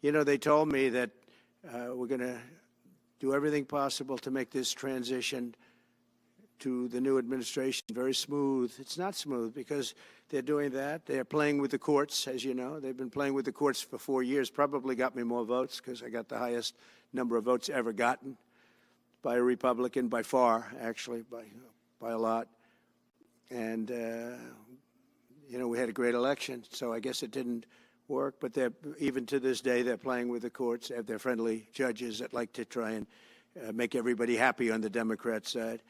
You know, they told me that we're going to do everything possible to make this transition to the new administration very smooth. It's not smooth because they're doing that. They're playing with the courts, as you know. They've been playing with the courts for 4 years, probably got me more votes because I got the highest number of votes ever gotten by a Republican, by far, actually, by a lot. And, you know, we had a great election, so I guess it didn't work. But even to this day, they're playing with the courts. They have their friendly judges that like to try and make everybody happy on the Democrat side.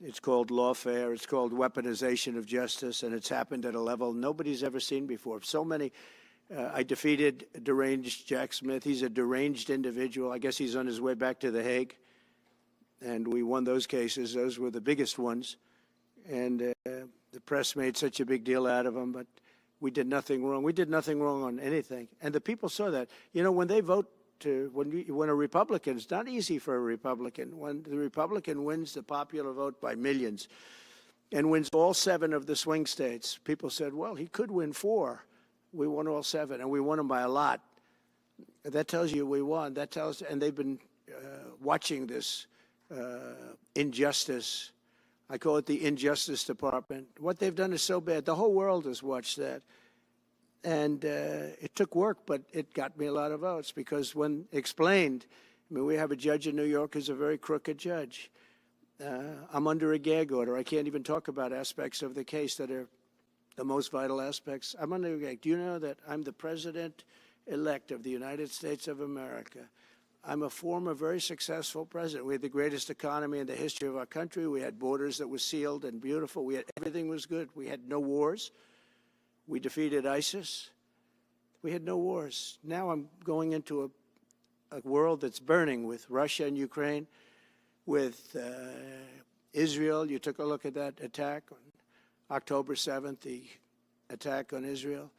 It's called lawfare. It's called weaponization of justice, and it's happened at a level nobody's ever seen before. So many. I defeated deranged Jack Smith. He's a deranged individual. I guess he's on his way back to The Hague, and we won those cases. Those were the biggest ones, and the press made such a big deal out of them, but we did nothing wrong. We did nothing wrong on anything, and the people saw that. You know, when they vote when a Republican, it's not easy for a Republican. When the Republican wins the popular vote by millions and wins all 7 of the swing states, people said, well, he could win 4. We won all 7, and we won them by a lot. That tells you we won. That tells, and they've been watching this injustice. I call it the Injustice Department. What they've done is so bad. The whole world has watched that. And it took work, but it got me a lot of votes because when explained, I mean, we have a judge in New York who's a very crooked judge. I'm under a gag order. I can't even talk about aspects of the case that are the most vital aspects. I'm under a gag. Do you know that I'm the president-elect of the United States of America? I'm a former very successful president. We had the greatest economy in the history of our country. We had borders that were sealed and beautiful. Everything was good. We had no wars. We defeated ISIS. We had no wars. Now I'm going into a world that's burning with Russia and Ukraine, with Israel. You took a look at that attack on October 7th, the attack on Israel,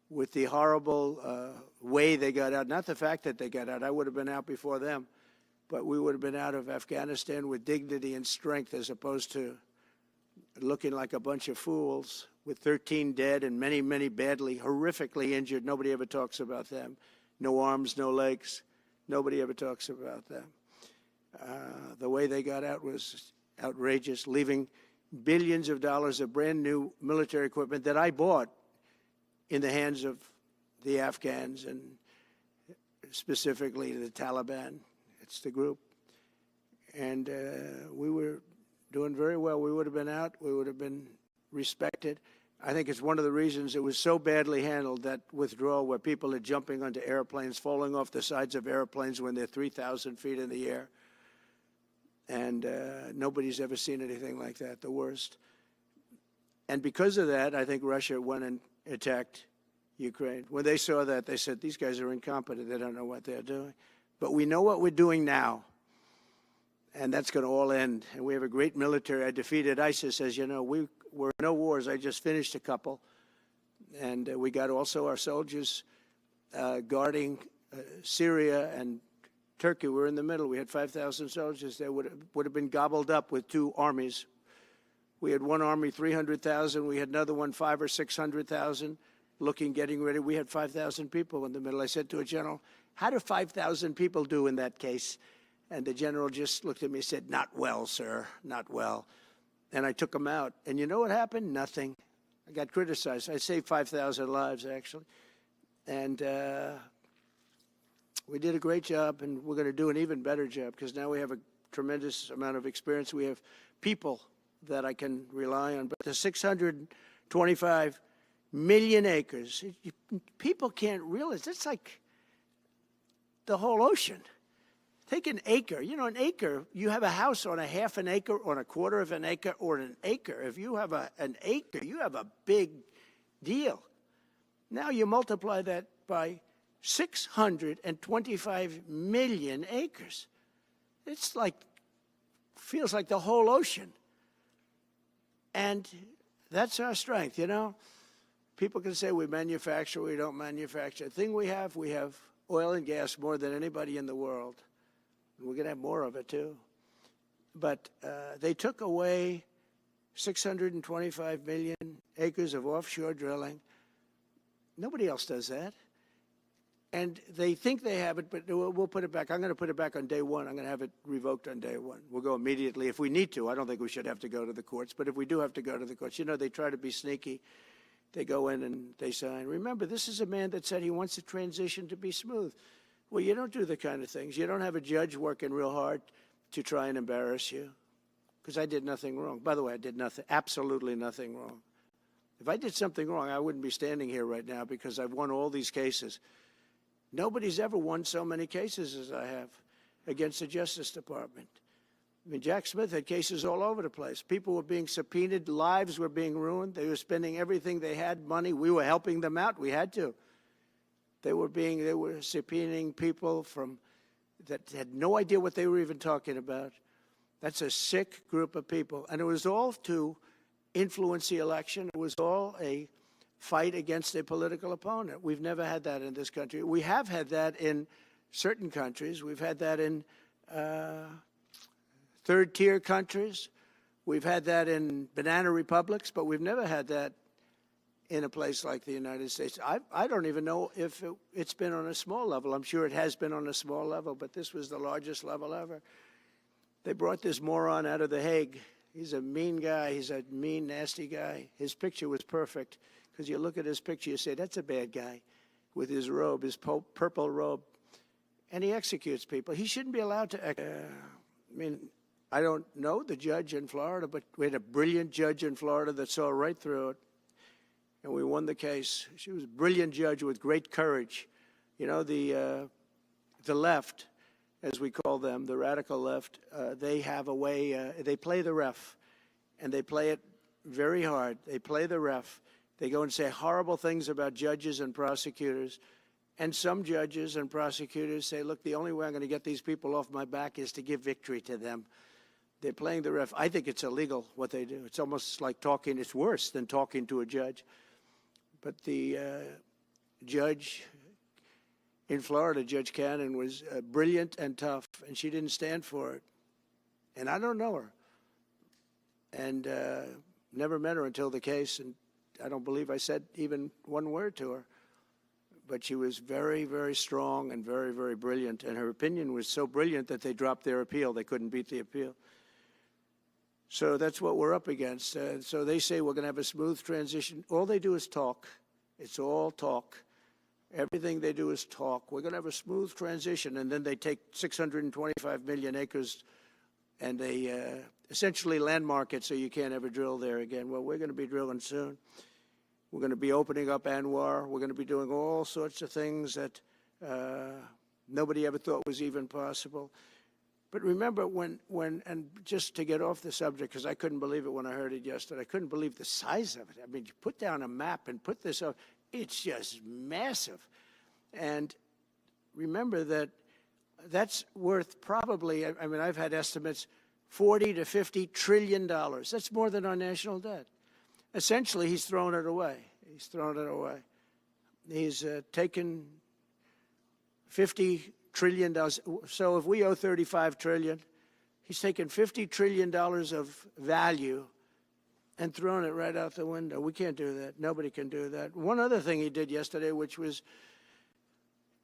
with the horrible way they got out. Not the fact that they got out. I would have been out before them, but we would have been out of Afghanistan with dignity and strength as opposed to looking like a bunch of fools with 13 dead and many, many badly, horrifically injured. Nobody ever talks about them. No arms, no legs. Nobody ever talks about them. The way they got out was outrageous, leaving billions of dollars of brand new military equipment that I bought in the hands of the Afghans and specifically the Taliban. It's the group. And we were doing very well. We would have been out. We would have been respected. I think it's one of the reasons it was so badly handled, that withdrawal where people are jumping onto airplanes, falling off the sides of airplanes when they're 3,000 feet in the air. And nobody's ever seen anything like that, the worst. And because of that, I think Russia went and attacked Ukraine. When they saw that, they said, these guys are incompetent. They don't know what they're doing. But we know what we're doing now. And that's going to all end. And we have a great military. I defeated ISIS, as you know. We were in no wars. I just finished a couple. And we got also our soldiers guarding Syria and Turkey. We're in the middle. We had 5,000 soldiers. They would have been gobbled up with 2 armies. We had one army, 300,000. We had another one, 500,000 or 600,000, getting ready. We had 5,000 people in the middle. I said to a general, how do 5,000 people do in that case? And the general just looked at me and said, not well, sir, not well. And I took them out. And you know what happened? Nothing. I got criticized. I saved 5,000 lives, actually. And we did a great job, and we're going to do an even better job because now we have a tremendous amount of experience. We have people that I can rely on. But the 625 million acres, people can't realize. It's like the whole ocean. Take an acre. You know, an acre, you have a house on a half an acre, on a quarter of an acre, or an acre. If you have an acre, you have a big deal. Now you multiply that by 625 million acres. It's like, feels like the whole ocean. And that's our strength, you know. People can say we manufacture, we don't manufacture. The thing we have oil and gas more than anybody in the world. We're going to have more of it, too. But they took away 625 million acres of offshore drilling. Nobody else does that. And they think they have it, but we'll put it back. I'm going to put it back on day one. I'm going to have it revoked on day one. We'll go immediately if we need to. I don't think we should have to go to the courts, but if we do have to go to the courts, you know, they try to be sneaky. They go in and they sign. Remember, this is a man that said he wants the transition to be smooth. Well, you don't do the kind of things. You don't have a judge working real hard to try and embarrass you, because I did nothing wrong. By the way, I did nothing, absolutely nothing wrong. If I did something wrong, I wouldn't be standing here right now, because I've won all these cases. Nobody's ever won so many cases as I have against the Justice Department. I mean, Jack Smith had cases all over the place. People were being subpoenaed. Lives were being ruined. They were spending everything they had, money. We were helping them out. We had to. They were subpoenaing people that had no idea what they were even talking about. That's a sick group of people. And it was all to influence the election. It was all a fight against a political opponent. We've never had that in this country. We have had that in certain countries. We've had that in third-tier countries. We've had that in banana republics, but we've never had that in a place like the United States. I don't even know if it's been on a small level. I'm sure it has been on a small level, but this was the largest level ever. They brought this moron out of The Hague. He's a mean guy. He's a mean, nasty guy. His picture was perfect, because you look at his picture, you say, that's a bad guy with his robe, his purple robe. And he executes people. He shouldn't be allowed to I mean, I don't know the judge in Florida, but we had a brilliant judge in Florida that saw right through it, and we won the case. She was a brilliant judge with great courage. You know, the left, as we call them, the radical left, they have a way, they play the ref, and they play it very hard. They play the ref. They go and say horrible things about judges and prosecutors. And some judges and prosecutors say, look, the only way I'm going to get these people off my back is to give victory to them. They're playing the ref. I think it's illegal what they do. It's almost like talking. It's worse than talking to a judge. But the judge in Florida, Judge Cannon, was brilliant and tough, and she didn't stand for it. And I don't know her. And never met her until the case, and I don't believe I said even one word to her. But she was very, very strong and very, very brilliant. And her opinion was so brilliant that they dropped their appeal. They couldn't beat the appeal. So that's what we're up against. So they say we're going to have a smooth transition. All they do is talk. It's all talk. Everything they do is talk. We're going to have a smooth transition. And then they take 625 million acres and they essentially landmark it so you can't ever drill there again. Well, we're going to be drilling soon. We're going to be opening up Anwar. We're going to be doing all sorts of things that nobody ever thought was even possible. But remember and just to get off the subject, because I couldn't believe it when I heard it yesterday. I couldn't believe the size of it. I mean, you put down a map and put this up. It's just massive. And remember that that's worth probably, I mean, I've had estimates, $40 to $50 trillion. That's more than our national debt. Essentially, he's thrown it away. He's thrown it away. He's taken $50 trillion. So if we owe $35 trillion, he's taken $50 trillion of value and thrown it right out the window. We can't do that. Nobody can do that. One other thing he did yesterday, which was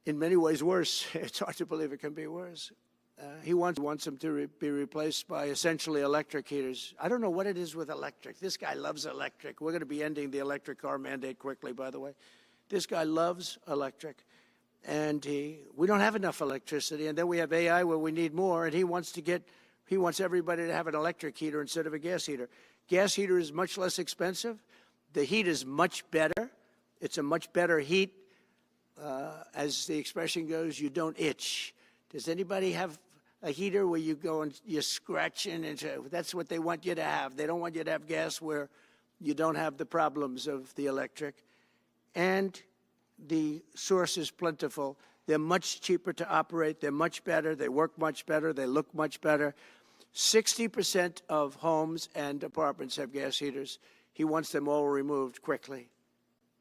in many ways worse. It's hard to believe it can be worse. He wants them to be replaced by essentially electric heaters. I don't know what it is with electric. This guy loves electric. We're going to be ending the electric car mandate quickly, by the way. This guy loves electric. And we don't have enough electricity. And then we have AI where we need more. And he wants everybody to have an electric heater instead of a gas heater. Gas heater is much less expensive. The heat is much better. It's a much better heat. As the expression goes, you don't itch. Does anybody have a heater where you go and you're scratching? And that's what they want you to have. They don't want you to have gas where you don't have the problems of the electric. And the source is plentiful. They're much cheaper to operate. They're much better. They work much better. They look much better. 60% of homes and apartments have gas heaters. He wants them all removed quickly.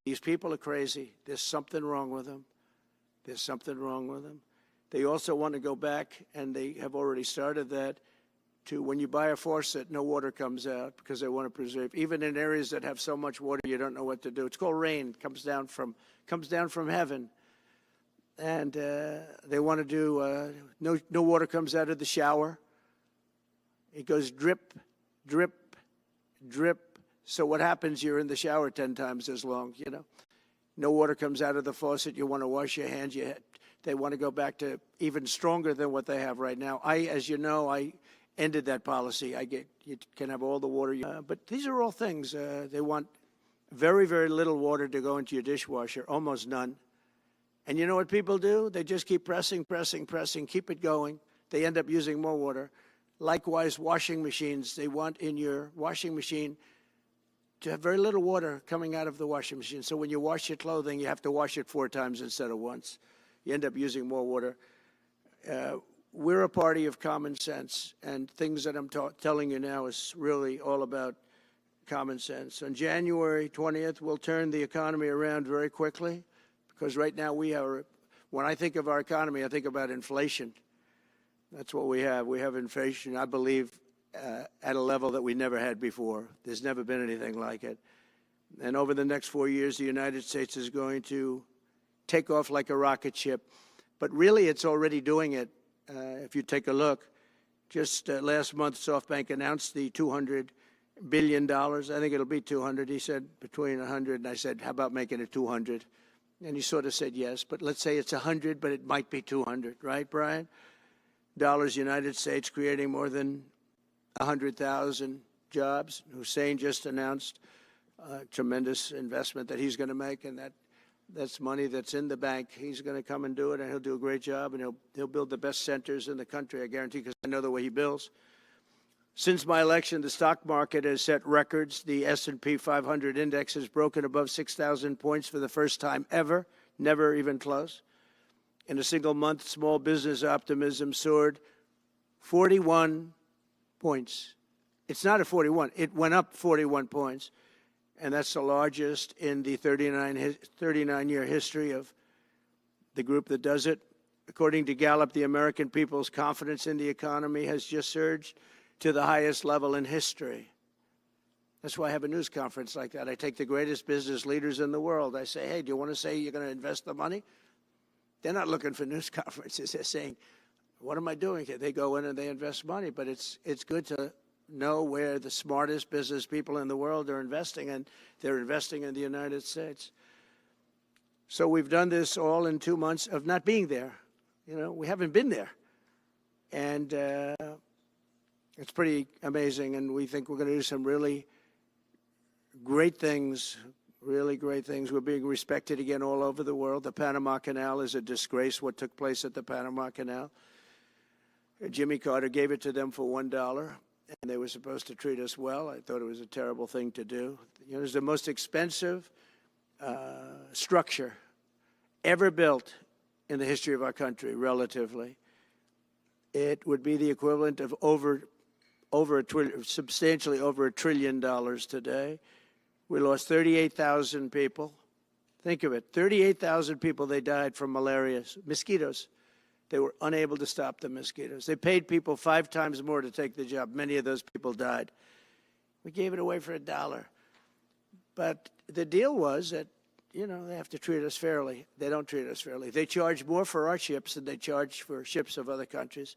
These people are crazy. There's something wrong with them. There's something wrong with them. They also want to go back, and they have already started that, to when you buy a faucet, no water comes out because they want to preserve. Even in areas that have so much water, you don't know what to do. It's called rain. It comes down from heaven. and they want to do no water comes out of the shower. It goes drip, drip, drip. So what happens? You're in the shower 10 times as long, you know. No water comes out of the faucet. You want to wash your hands. They want to go back to even stronger than what they have right now. As you know, I ended that policy. You can have all the water. But these are all things. They want very, very little water to go into your dishwasher, almost none. And you know what people do? They just keep pressing, pressing, pressing, keep it going. They end up using more water. Likewise, washing machines. They want in your washing machine to have very little water coming out of the washing machine. So when you wash your clothing, you have to wash it 4 times instead of once. You end up using more water. We're a party of common sense, and things that I'm telling you now is really all about common sense. On January 20th, we'll turn the economy around very quickly, because right now when I think of our economy, I think about inflation. That's what we have. We have inflation, I believe, at a level that we never had before. There's never been anything like it. And over the next 4 years, the United States is going to take off like a rocket ship. But really, it's already doing it. If you take a look, just last month, SoftBank announced the $200 billion. I think it'll be 200. He said between 100, and I said, how about making it 200? And he sort of said yes, but let's say it's 100, but it might be 200, right, Brian? Dollars, United States, creating more than 100,000 jobs. Hussein just announced a tremendous investment that he's going to make, and that's money that's in the bank. He's going to come and do it, and he'll do a great job, and he'll build the best centers in the country, I guarantee, because I know the way he builds. Since my election, the stock market has set records. The S&P 500 index has broken above 6,000 points for the first time ever, never even close. In a single month, small business optimism soared 41 points. It's not a 41. It went up 41 points. And that's the largest in the 39-year history of the group that does it. According to Gallup, the American people's confidence in the economy has just surged to the highest level in history. That's why I have a news conference like that. I take the greatest business leaders in the world. I say, hey, do you want to say you're going to invest the money? They're not looking for news conferences. They're saying, what am I doing here? They go in and they invest money, but it's good to know where the smartest business people in the world are investing, and they're investing in the United States. So we've done this all in 2 months of not being there. You know, we haven't been there. And it's pretty amazing, and we think we're going to do some really great things, really great things. We're being respected again all over the world. The Panama Canal is a disgrace, what took place at the Panama Canal. Jimmy Carter gave it to them for $1, and they were supposed to treat us well. I thought it was a terrible thing to do. You know, it was the most expensive structure ever built in the history of our country, relatively. It would be the equivalent of substantially over $1 trillion today. We lost 38,000 people. Think of it, 38,000 people, they died from malaria, mosquitoes. They were unable to stop the mosquitoes. They paid people 5 times more to take the job. Many of those people died. We gave it away for $1. But the deal was that, you know, they have to treat us fairly. They don't treat us fairly. They charge more for our ships than they charge for ships of other countries.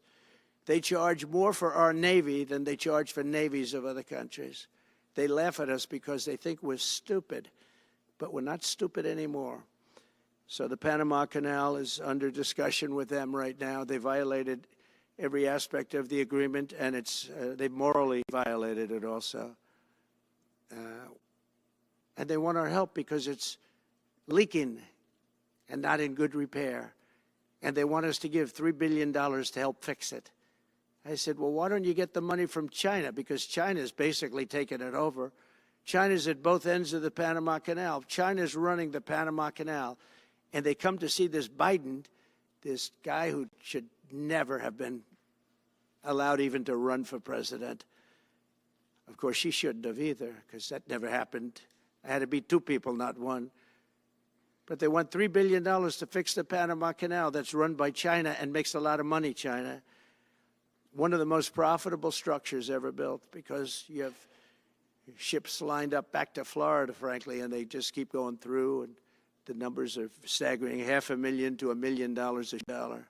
They charge more for our Navy than they charge for navies of other countries. They laugh at us because they think we're stupid, but we're not stupid anymore. So the Panama Canal is under discussion with them right now. They violated every aspect of the agreement, and they've morally violated it also. And they want our help because it's leaking and not in good repair. And they want us to give $3 billion to help fix it. I said, well, why don't you get the money from China? Because China's basically taken it over. China's at both ends of the Panama Canal. China's running the Panama Canal. And they come to see this Biden, this guy who should never have been allowed even to run for president. Of course, she shouldn't have either, because that never happened. I had to be 2 people, not 1. But they want $3 billion to fix the Panama Canal that's run by China and makes a lot of money, China. One of the most profitable structures ever built, because you have ships lined up back to Florida, frankly, and they just keep going through. And The numbers are staggering, $500,000 to $1 million a dollar.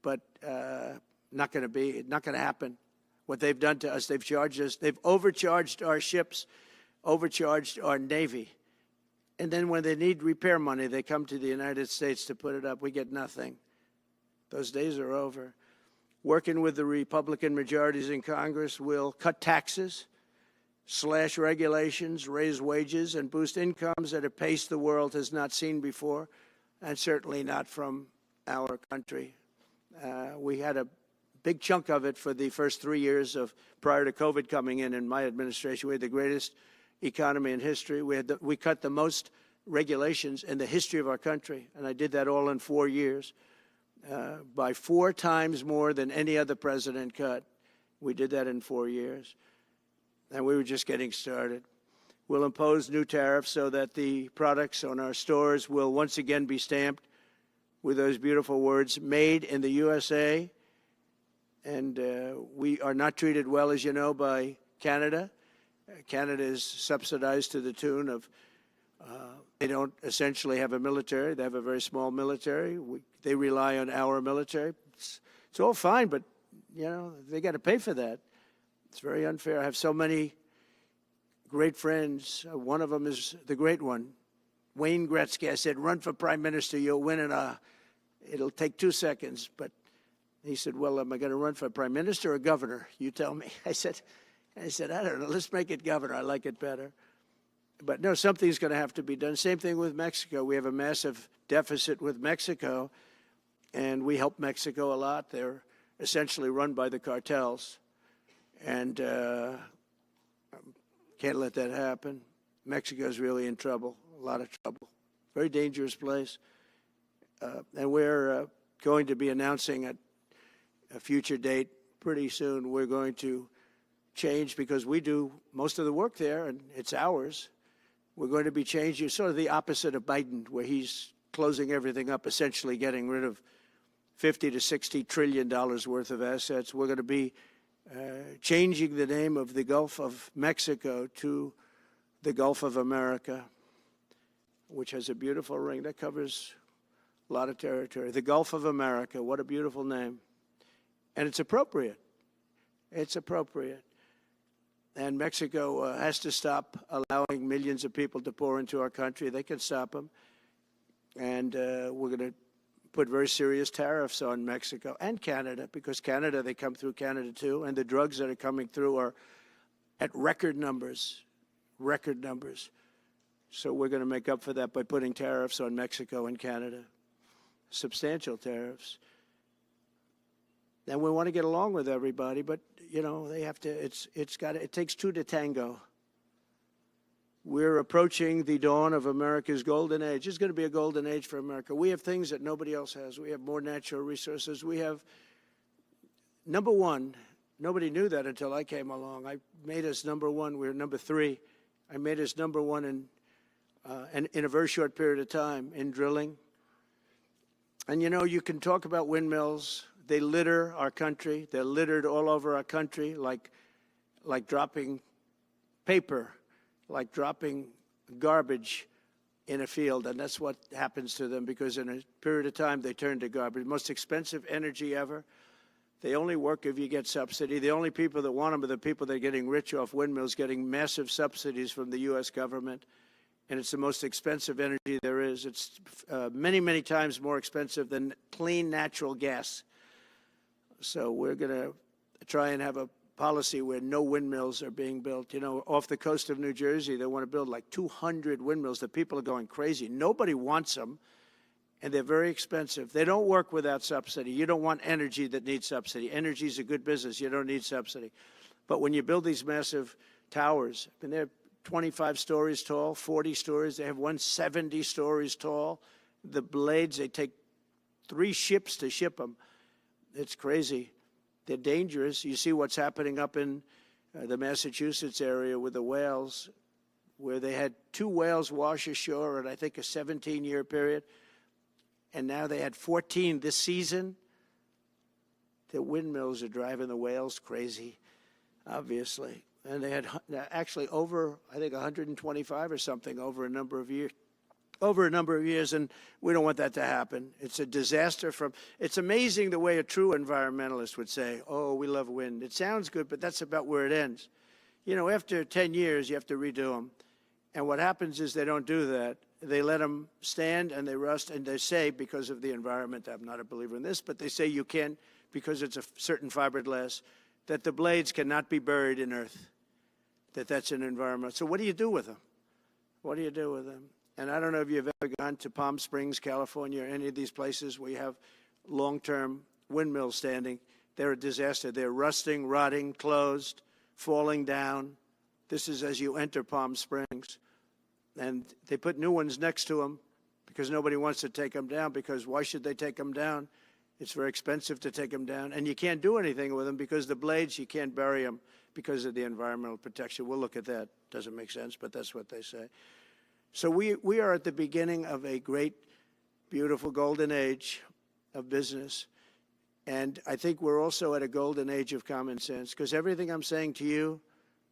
But not going to happen. What they've done to us, they've charged us, they've overcharged our ships, overcharged our Navy. And then when they need repair money, they come to the United States to put it up. We get nothing. Those days are over. Working with the Republican majorities in Congress, we'll cut taxes, slash regulations, raise wages, and boost incomes at a pace the world has not seen before, and certainly not from our country. We had a big chunk of it for the first 3 years prior to COVID coming in my administration. We had the greatest economy in history. We cut the most regulations in the history of our country, and I did that all in 4 years, by 4 times more than any other president cut. We did that in 4 years, and we were just getting started. We'll impose new tariffs so that the products on our stores will once again be stamped with those beautiful words, made in the USA. And we are not treated well, as you know, by Canada. Canada is subsidized to the tune of, they don't essentially have a military. They have a very small military. They rely on our military. It's all fine, but, you know, they got to pay for that. It's very unfair. I have so many great friends. One of them is the great one, Wayne Gretzky. I said, run for prime minister. You'll win it'll take 2 seconds. But he said, well, am I going to run for prime minister or governor? You tell me. I said, I don't know. Let's make it governor. I like it better. But no, something's going to have to be done. Same thing with Mexico. We have a massive deficit with Mexico, and we help Mexico a lot. They're essentially run by the cartels, and can't let that happen. Mexico's really in trouble, a lot of trouble. Very dangerous place. And we're going to be announcing at a future date pretty soon. We're going to change, because we do most of the work there, and it's ours. We're going to be changing, sort of the opposite of Biden, where he's closing everything up, essentially getting rid of $50 to $60 trillion worth of assets. We're going to be changing the name of the Gulf of Mexico to the Gulf of America, which has a beautiful ring that covers a lot of territory. The Gulf of America, what a beautiful name. And it's appropriate. It's appropriate. And Mexico has to stop allowing millions of people to pour into our country. They can stop them. And we're going to put very serious tariffs on Mexico and Canada, because Canada, they come through Canada too. And the drugs that are coming through are at record numbers, record numbers. So we're going to make up for that by putting tariffs on Mexico and Canada, substantial tariffs. And we want to get along with everybody, but, you know, they have to, it takes two to tango. We're approaching the dawn of America's golden age. It's going to be a golden age for America. We have things that nobody else has. We have more natural resources. We have, number one, nobody knew that until I came along. I made us number one. We're number 3. I made us number 1 in a very short period of time in drilling. And, you know, you can talk about windmills. They litter our country. They're littered all over our country, like dropping paper, like dropping garbage in a field. And that's what happens to them, because in a period of time, they turn to garbage. Most expensive energy ever. They only work if you get subsidy. The only people that want them are the people that are getting rich off windmills, getting massive subsidies from the U.S. government. And it's the most expensive energy there is. It's many, many times more expensive than clean natural gas. So we're going to try and have a policy where no windmills are being built. You know, off the coast of New Jersey, they want to build like 200 windmills. The people are going crazy. Nobody wants them, and they're very expensive. They don't work without subsidy. You don't want energy that needs subsidy. Energy is a good business. You don't need subsidy. But when you build these massive towers, I mean, they're 25 stories tall, 40 stories. They have one 70 stories tall. The blades, they take 3 ships to ship them. It's crazy. They're dangerous. You see what's happening up in the Massachusetts area with the whales, where they had 2 whales wash ashore in, I think, a 17-year period. And now they had 14 this season. The windmills are driving the whales crazy, obviously. And they had actually over, I think, 125 or something over a number of years. over a number of years, and we don't want that to happen. It's a disaster it's amazing the way a true environmentalist would say, oh, we love wind. It sounds good, but that's about where it ends. You know, after 10 years, you have to redo them. And what happens is they don't do that. They let them stand and they rust, and they say, because of the environment, I'm not a believer in this, but they say you can't, because it's a certain fiberglass, that the blades cannot be buried in earth, that's an environment. So what do you do with them? What do you do with them? And I don't know if you've ever gone to Palm Springs, California, or any of these places where you have long-term windmills standing. They're a disaster. They're rusting, rotting, closed, falling down. This is as you enter Palm Springs. And they put new ones next to them because nobody wants to take them down, because why should they take them down? It's very expensive to take them down. And you can't do anything with them because the blades, you can't bury them because of the environmental protection. We'll look at that. Doesn't make sense, but that's what they say. So we are at the beginning of a great, beautiful golden age of business. And I think we're also at a golden age of common sense, because everything I'm saying to you,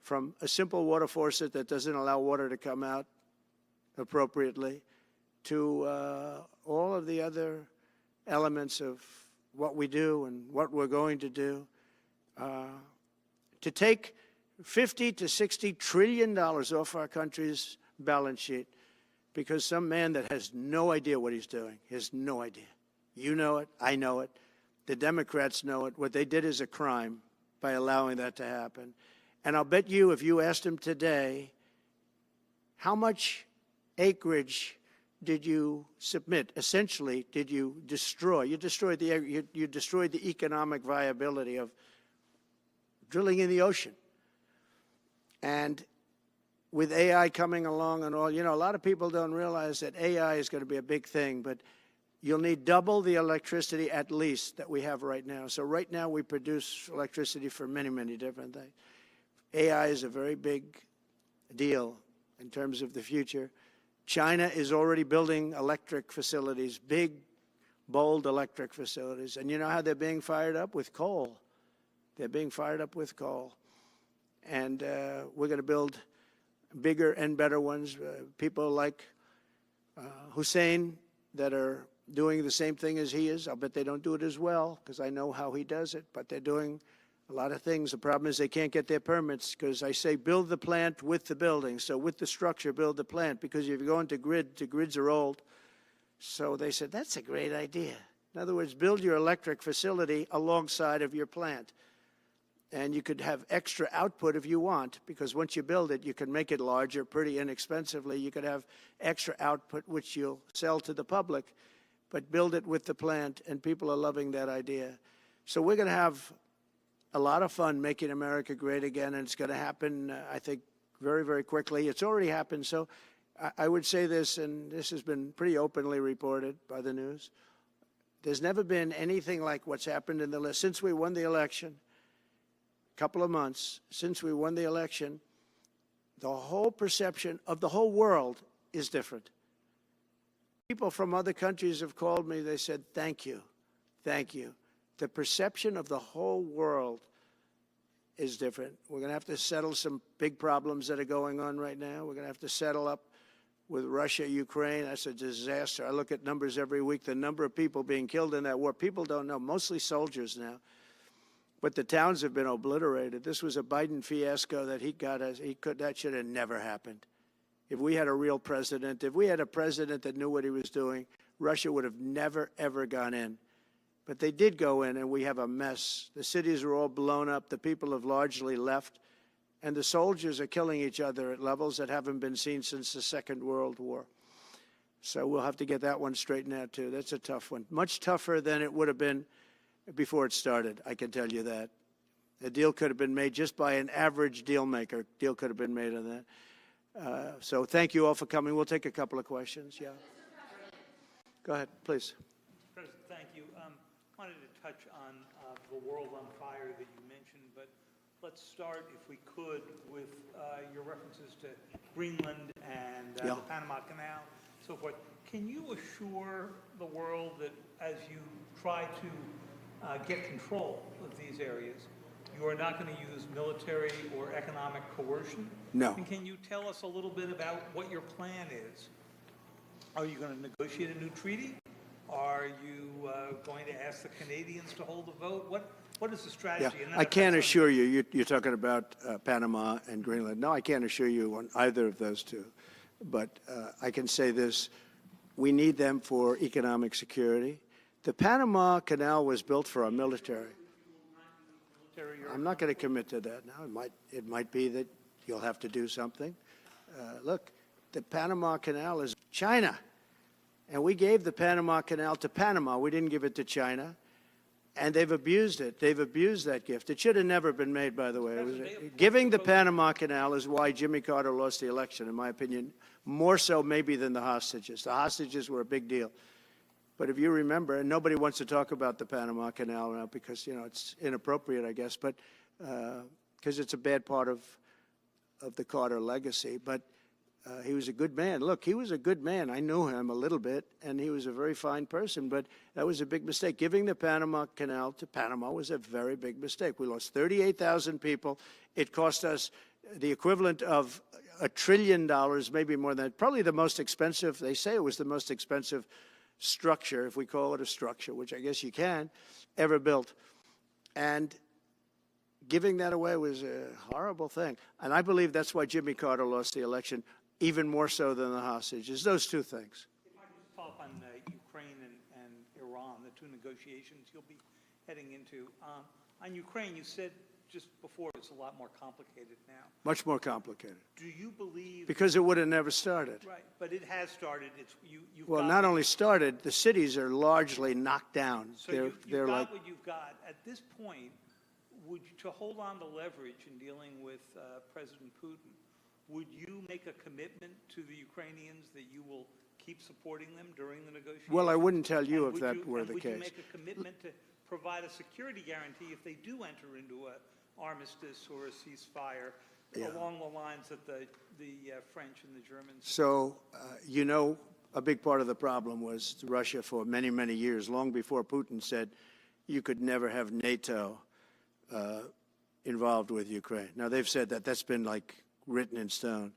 from a simple water faucet that doesn't allow water to come out appropriately, to all of the other elements of what we do and what we're going to do, to take $50 to $60 trillion off our country's balance sheet because some man that has no idea what he's doing, has no idea. You know it, I know it, the Democrats know it. What they did is a crime by allowing that to happen. And I'll bet you, if you asked him today, how much acreage did you submit? Essentially, did you destroy? You destroyed the economic viability of drilling in the ocean. And with AI coming along and all, you know, a lot of people don't realize that AI is going to be a big thing, but you'll need double the electricity at least that we have right now. So right now we produce electricity for many, many different things. AI is a very big deal in terms of the future. China is already building electric facilities, big, bold electric facilities. And you know how they're being fired up? With coal. They're being fired up with coal. And we're going to build bigger and better ones. People like Hussein that are doing the same thing as he is. I'll bet they don't do it as well because I know how he does it, but they're doing a lot of things. The problem is they can't get their permits because I say build the plant with the building. So with the structure, build the plant, because if you go into grid, the grids are old. So they said, that's a great idea. In other words, build your electric facility alongside of your plant. And you could have extra output if you want, because once you build it, you can make it larger pretty inexpensively. You could have extra output, which you'll sell to the public, but build it with the plant, and people are loving that idea. So we're going to have a lot of fun making America great again, and it's going to happen, I think, very, very quickly. It's already happened. So I would say this, and this has been pretty openly reported by the news. There's never been anything like what's happened in the list since we won the election. Couple of months since we won the election, the whole perception of the whole world is different. People from other countries have called me. They said, thank you, thank you. The perception of the whole world is different. We're going to have to settle some big problems that are going on right now. We're going to have to settle up with Russia, Ukraine. That's a disaster. I look at numbers every week, the number of people being killed in that war. People don't know, mostly soldiers now. But the towns have been obliterated. This was a Biden fiasco that he got. That should have never happened. If we had a real president, if we had a president that knew what he was doing, Russia would have never, ever gone in. But they did go in, and we have a mess. The cities are all blown up. The people have largely left. And the soldiers are killing each other at levels that haven't been seen since the Second World War. So we'll have to get that one straightened out, too. That's a tough one. Much tougher than it would have been before it started, I can tell you that. A deal could have been made just by an average deal maker. Deal could have been made on that. So thank you all for coming. We'll take a couple of questions. Yeah. Go ahead, please. President, thank you. Wanted to touch on the world on fire that you mentioned, but let's start, if we could, with your references to Greenland and the Panama Canal, so forth. Can you assure the world that as you try to get control of these areas, you are not going to use military or economic coercion? No. And can you tell us a little bit about what your plan is? Are you going to negotiate a new treaty? Are you going to ask the Canadians to hold a vote? What is the Yeah, strategy? And then I if can't that's assure you, you're talking about Panama and Greenland. No, I can't assure you on either of those two. But I can say this, we need them for economic security. The Panama Canal was built for our military. I'm not going to commit to that now. It might be that you'll have to do something. Look, the Panama Canal is China. And we gave the Panama Canal to Panama. We didn't give it to China. And they've abused it. They've abused that gift. It should have never been made, by the way. Giving the Panama Canal is why Jimmy Carter lost the election, in my opinion, more so maybe than the hostages. The hostages were a big deal. But if you remember, and nobody wants to talk about the Panama Canal now because, it's inappropriate, I guess, but because it's a bad part of the Carter legacy. But he was a good man. Look, he was a good man. I knew him a little bit, and he was a very fine person, but that was a big mistake. Giving the Panama Canal to Panama was a very big mistake. We lost 38,000 people. It cost us the equivalent of $1 trillion, maybe more than that. Probably the most expensive, they say it was the most expensive structure, if we call it a structure, which I guess you can, ever built. And giving that away was a horrible thing. And I believe that's why Jimmy Carter lost the election, even more so than the hostages. Those two things. If I could just follow up on Ukraine and Iran, the two negotiations you'll be heading into. On Ukraine, you said just before it's a lot more complicated now. Much more complicated. Do you believe... Because it would have never started. Right, but it has started. Well, not only started, the cities are largely knocked down. So you've got what you've got. At this point, to hold on to leverage in dealing with President Putin, would you make a commitment to the Ukrainians that you will keep supporting them during the negotiations? Well, I wouldn't tell you if that were the would case. you make a commitment to provide a security guarantee if they do enter into an armistice or a ceasefire along the lines that the French and the Germans? So, a big part of the problem was Russia for many, many years, long before Putin said you could never have NATO involved with Ukraine. Now, they've said that. That's been like written in stone.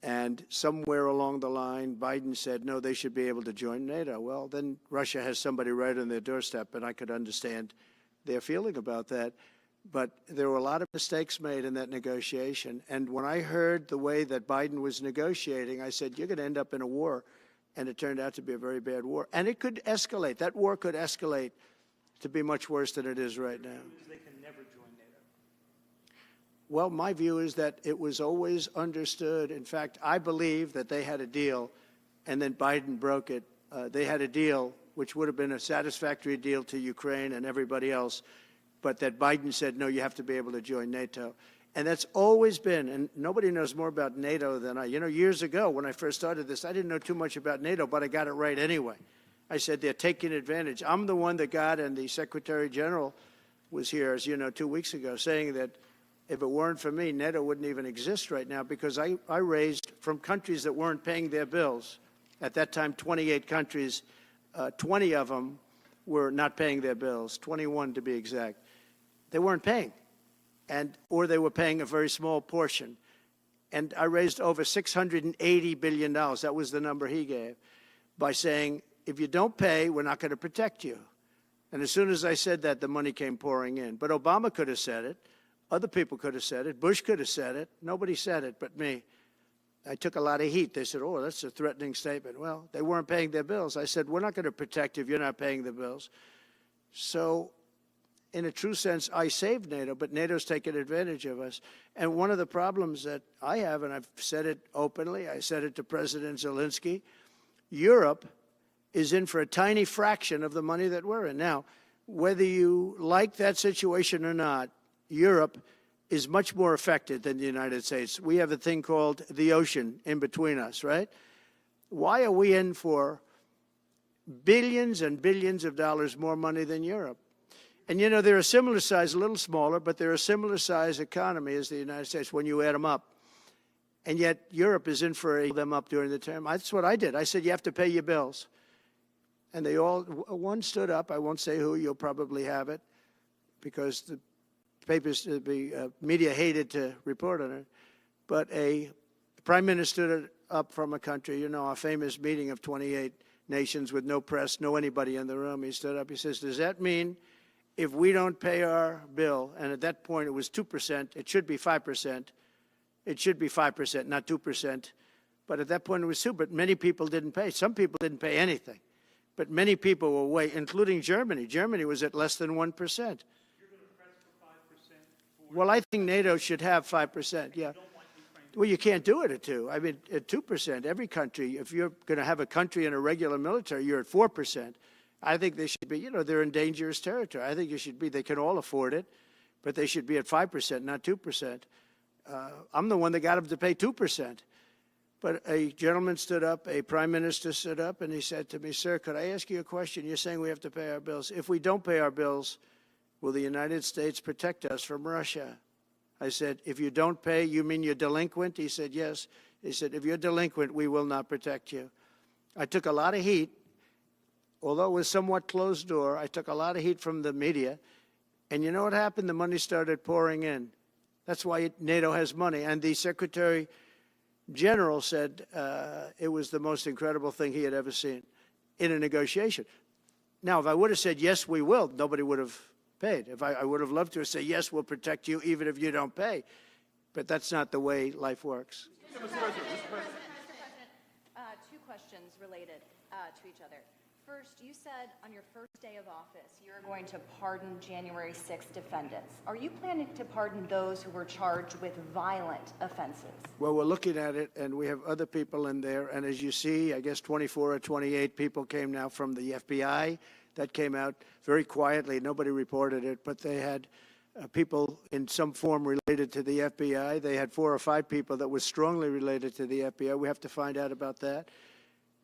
And somewhere along the line, Biden said, no, they should be able to join NATO. Well, then Russia has somebody right on their doorstep, and I could understand their feeling about that. But there were a lot of mistakes made in that negotiation. And when I heard the way that Biden was negotiating, I said, you're going to end up in a war. And it turned out to be a very bad war. And it could escalate. That war could escalate to be much worse than it is right now. They can never join NATO. Well, my view is that it was always understood. In fact, I believe that they had a deal, and then Biden broke it. They had a deal which would have been a satisfactory deal to Ukraine and everybody else, but that Biden said, no, you have to be able to join NATO. And that's always been, and nobody knows more about NATO than I. Years ago when I first started this, I didn't know too much about NATO, but I got it right anyway. I said they're taking advantage. I'm the one that got, and the Secretary General was here, as you know, 2 weeks ago, saying that if it weren't for me, NATO wouldn't even exist right now, because I raised from countries that weren't paying their bills. At that time, 28 countries, 20 of them were not paying their bills, 21 to be exact. They weren't paying, or they were paying a very small portion. And I raised over $680 billion. That was the number he gave, by saying, if you don't pay, we're not going to protect you. And as soon as I said that, the money came pouring in. But Obama could have said it. Other people could have said it. Bush could have said it. Nobody said it but me. I took a lot of heat. They said, oh, that's a threatening statement. Well, they weren't paying their bills. I said, we're not going to protect you if you're not paying the bills. So in a true sense, I saved NATO, but NATO's taken advantage of us. And one of the problems that I have, and I've said it openly, I said it to President Zelensky, Europe is in for a tiny fraction of the money that we're in. Now, whether you like that situation or not, Europe is much more affected than the United States. We have a thing called the ocean in between us, right? Why are we in for billions and billions of dollars more money than Europe? And, they're a similar size, a little smaller, but they're a similar size economy as the United States when you add them up. And yet Europe is in for them up during the term. That's what I did. I said, you have to pay your bills. And they all, one stood up. I won't say who. You'll probably have it because the papers, the media hated to report on it. But a prime minister up from a country, you know, our famous meeting of 28 nations with no press, no anybody in the room. He stood up, he says, does that mean if we don't pay our bill, and at that point it was 2%, it should be 5%. It should be 5%, not 2%. But at that point it was 2%, but many people didn't pay. Some people didn't pay anything. But many people were way, including Germany. Germany was at less than 1%. You're going to press for 5%? Well, I think NATO should have 5%, yeah. Well, you can't do it at 2%. I mean, at 2%, every country, if you're going to have a country in a regular military, you're at 4%. I think they should be, you know, they're in dangerous territory. I think it should be, they can all afford it, but they should be at 5%, not 2%. I'm the one that got them to pay 2%. But a gentleman stood up, a prime minister stood up, and he said to me, sir, could I ask you a question? You're saying we have to pay our bills. If we don't pay our bills, will the United States protect us from Russia? I said, if you don't pay, you mean you're delinquent? He said, yes. He said, if you're delinquent, we will not protect you. I took a lot of heat. Although it was somewhat closed door, I took a lot of heat from the media. And you know what happened? The money started pouring in. That's why NATO has money. And the Secretary General said it was the most incredible thing he had ever seen in a negotiation. Now, if I would have said, yes, we will, nobody would have paid. If I would have loved to say, yes, we'll protect you even if you don't pay. But that's not the way life works. Mr. President, two questions related to each other. First, you said on your first day of office you were going to pardon January 6th defendants. Are you planning to pardon those who were charged with violent offenses? Well, we're looking at it, and we have other people in there. And as you see, I guess 24 or 28 people came now from the FBI. That came out very quietly. Nobody reported it, but they had people in some form related to the FBI. They had 4 or 5 people that were strongly related to the FBI. We have to find out about that.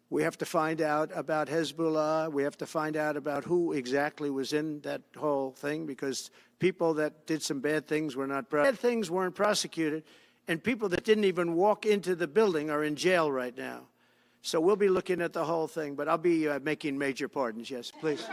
We have to find out about Hezbollah. We have to find out about who exactly was in that whole thing, because people that did some bad things were not bad things weren't prosecuted, and people that didn't even walk into the building are in jail right now. So we'll be looking at the whole thing, but I'll be making major pardons. Yes, please.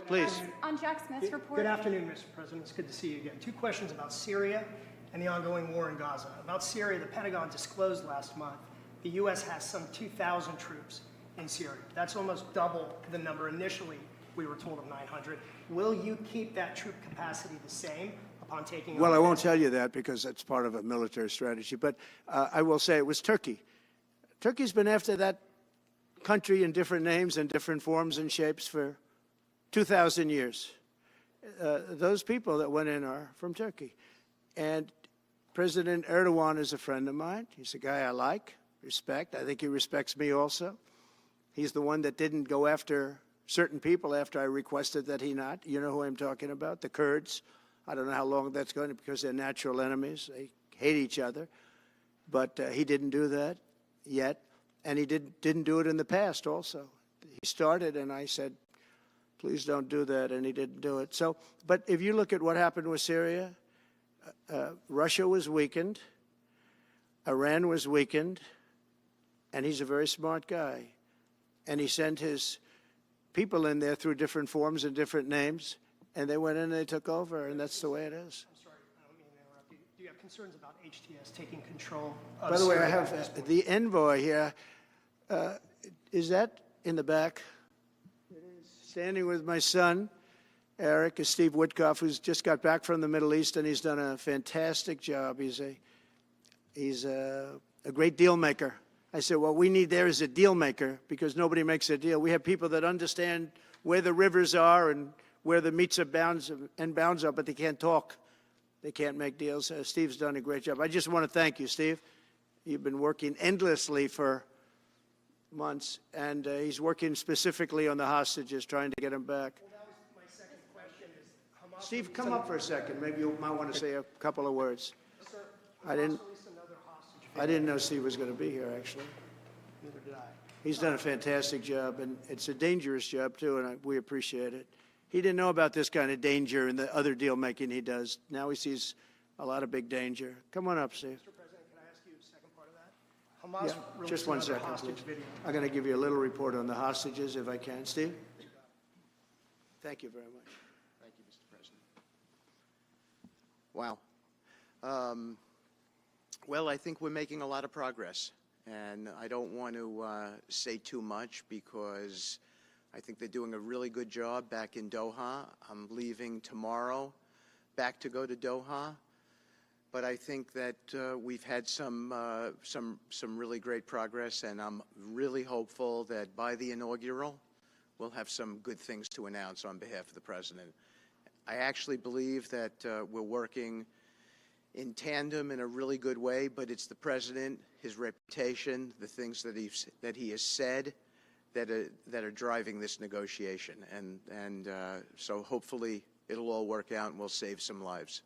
Please. On Jack Smith's report. Good afternoon, Mr. President. It's good to see you again. 2 questions about Syria and the ongoing war in Gaza. About Syria, the Pentagon disclosed last month the U.S. has some 2,000 troops in Syria. That's almost double the number initially we were told of 900. Will you keep that troop capacity the same upon taking over? Well, I won't tell you that because that's part of a military strategy, but I will say it was Turkey. Turkey's been after that country in different names and different forms and shapes for 2,000 years. Those people that went in are from Turkey. And President Erdogan is a friend of mine. He's a guy I like, respect. I think he respects me also. He's the one that didn't go after certain people after I requested that he not. You know who I'm talking about, the Kurds. I don't know how long that's going to, because they're natural enemies. They hate each other. But he didn't do that yet. And he didn't do it in the past also. He started, and I said, please don't do that, and he didn't do it. So, but if you look at what happened with Syria, Russia was weakened, Iran was weakened, and he's a very smart guy. And he sent his people in there through different forms and different names, and they went in and they took over, and that's the way it is. I'm sorry, I don't mean to interrupt you. Do you have concerns about HTS taking control of By the way, I Syria at this have point? the envoy here. Is that in the back? Standing with my son, Eric, is Steve Witkoff, who's just got back from the Middle East, and he's done a fantastic job. He's a great deal maker. I said, what we need there is a deal maker, because nobody makes a deal. We have people that understand where the rivers are and where the meets and bounds are, but they can't talk. They can't make deals. Steve's done a great job. I just want to thank you, Steve. You've been working endlessly for months, and he's working specifically on the hostages, trying to get them back. Well, that was my second question. Is Hamas Steve, come up for a second. Maybe you might want to say a couple of words. Sir, I didn't- Hamas released another hostage. I didn't know Steve was going to be here, actually. Neither did I. He's done a fantastic job, and it's a dangerous job, too, and we appreciate it. He didn't know about this kind of danger and the other deal-making he does. Now he sees a lot of big danger. Come on up, Steve. Mr. President, can I ask you a second part of that? Hamas Yeah, released just one another second, hostage please. video. I'm going to give you a little report on the hostages, if I can. Steve? Thank you very much. Thank you, Mr. President. Wow. Well, I think we're making a lot of progress, and I don't want to say too much because I think they're doing a really good job back in Doha. I'm leaving tomorrow back to go to Doha, but I think that we've had some really great progress, and I'm really hopeful that by the inaugural, we'll have some good things to announce on behalf of the President. I actually believe that we're working in tandem in a really good way, but it's the President, his reputation, the things that he has said that are driving this negotiation. And so hopefully it'll all work out and we'll save some lives.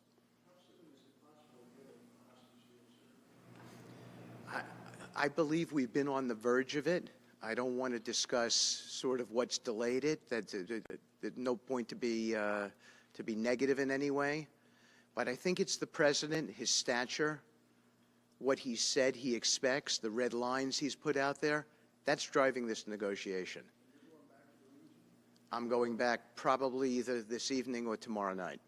I believe we've been on the verge of it. I don't want to discuss sort of what's delayed it. There's no point to be negative in any way. But I think it's the President, his stature, what he said he expects, the red lines he's put out there, that's driving this negotiation. I'm going back probably either this evening or tomorrow night.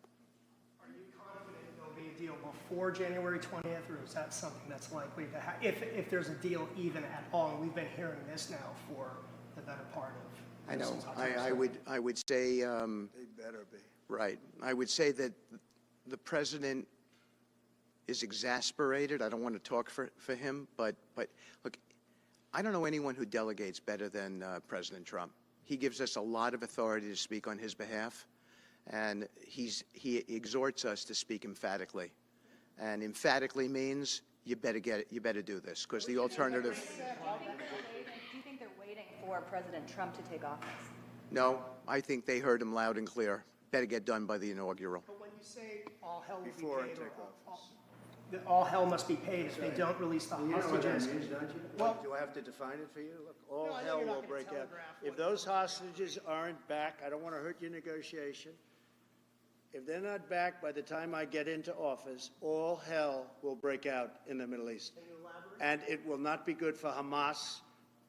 Are you confident there'll be a deal before January 20th, or is that something that's likely to happen? If there's a deal even at all, and we've been hearing this now for the better part of. I know. I would say. They better be. Right. I would say that the President is exasperated. I don't want to talk for him, but look, I don't know anyone who delegates better than President Trump. He gives us a lot of authority to speak on his behalf, and he exhorts us to speak emphatically. And emphatically means you better do this, because the alternative. Do you think they're waiting for President Trump to take office? No, I think they heard him loud and clear. Better get done by the inaugural. But when you say all hell will Before I be paid, take all hell must be paid if they don't release the You know what that hostages. means, don't you? Well- Do I have to define it for you? Look, all No, I know hell you're not will gonna break out. telegraph If what- those hostages aren't back, I don't want to hurt your negotiation. If they're not back by the time I get into office, all hell will break out in the Middle East. And it will not be good for Hamas,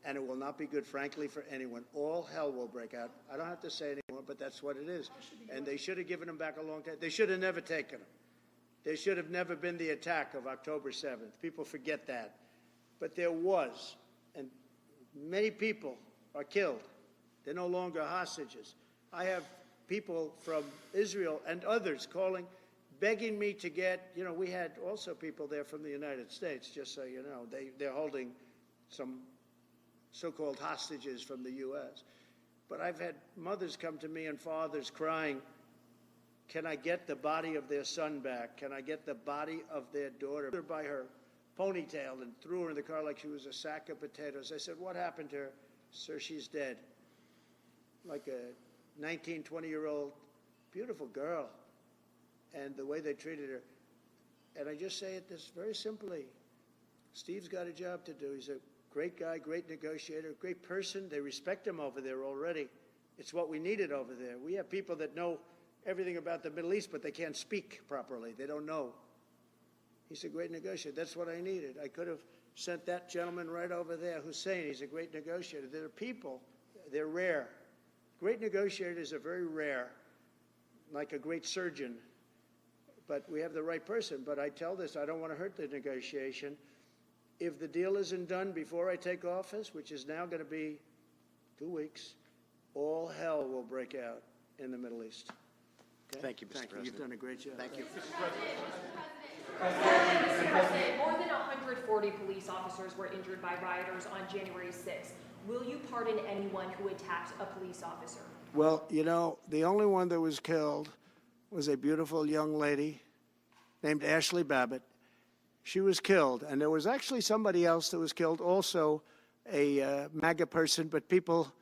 and it will not be good, frankly, for anyone. All hell will break out. I don't have to say anymore, but that's what it is. And they should have given them back a long time. They should have never taken them. There should have never been the attack of October 7th. People forget that. But there was, and many people are killed. They're no longer hostages. I have people from Israel and others calling, begging me to get, we had also people there from the United States, just so you know. They're holding some so-called hostages from the U.S. But I've had mothers come to me and fathers crying, can I get the body of their son back? Can I get the body of their daughter? By her ponytail and threw her in the car like she was a sack of potatoes. I said, what happened to her? Sir, she's dead. Like a 19, 20-year-old beautiful girl. And the way they treated her. And I just say it this very simply. Steve's got a job to do. He's a great guy, great negotiator, great person. They respect him over there already. It's what we needed over there. We have people that know everything about the Middle East, but they can't speak properly. They don't know. He's a great negotiator. That's what I needed. I could have sent that gentleman right over there, Hussein. He's a great negotiator. There are people, they're rare. Great negotiators are very rare, like a great surgeon. But we have the right person. But I tell this, I don't want to hurt the negotiation. If the deal isn't done before I take office, which is now going to be 2 weeks, all hell will break out in the Middle East. Okay? Thank you, Mr. President. You've done a great job. Thank you. Mr. President, more than 140 police officers were injured by rioters on January 6th. Will you pardon anyone who attacked a police officer? Well, the only one that was killed was a beautiful young lady named Ashley Babbitt. She was killed, and there was actually somebody else that was killed, also a MAGA person, but people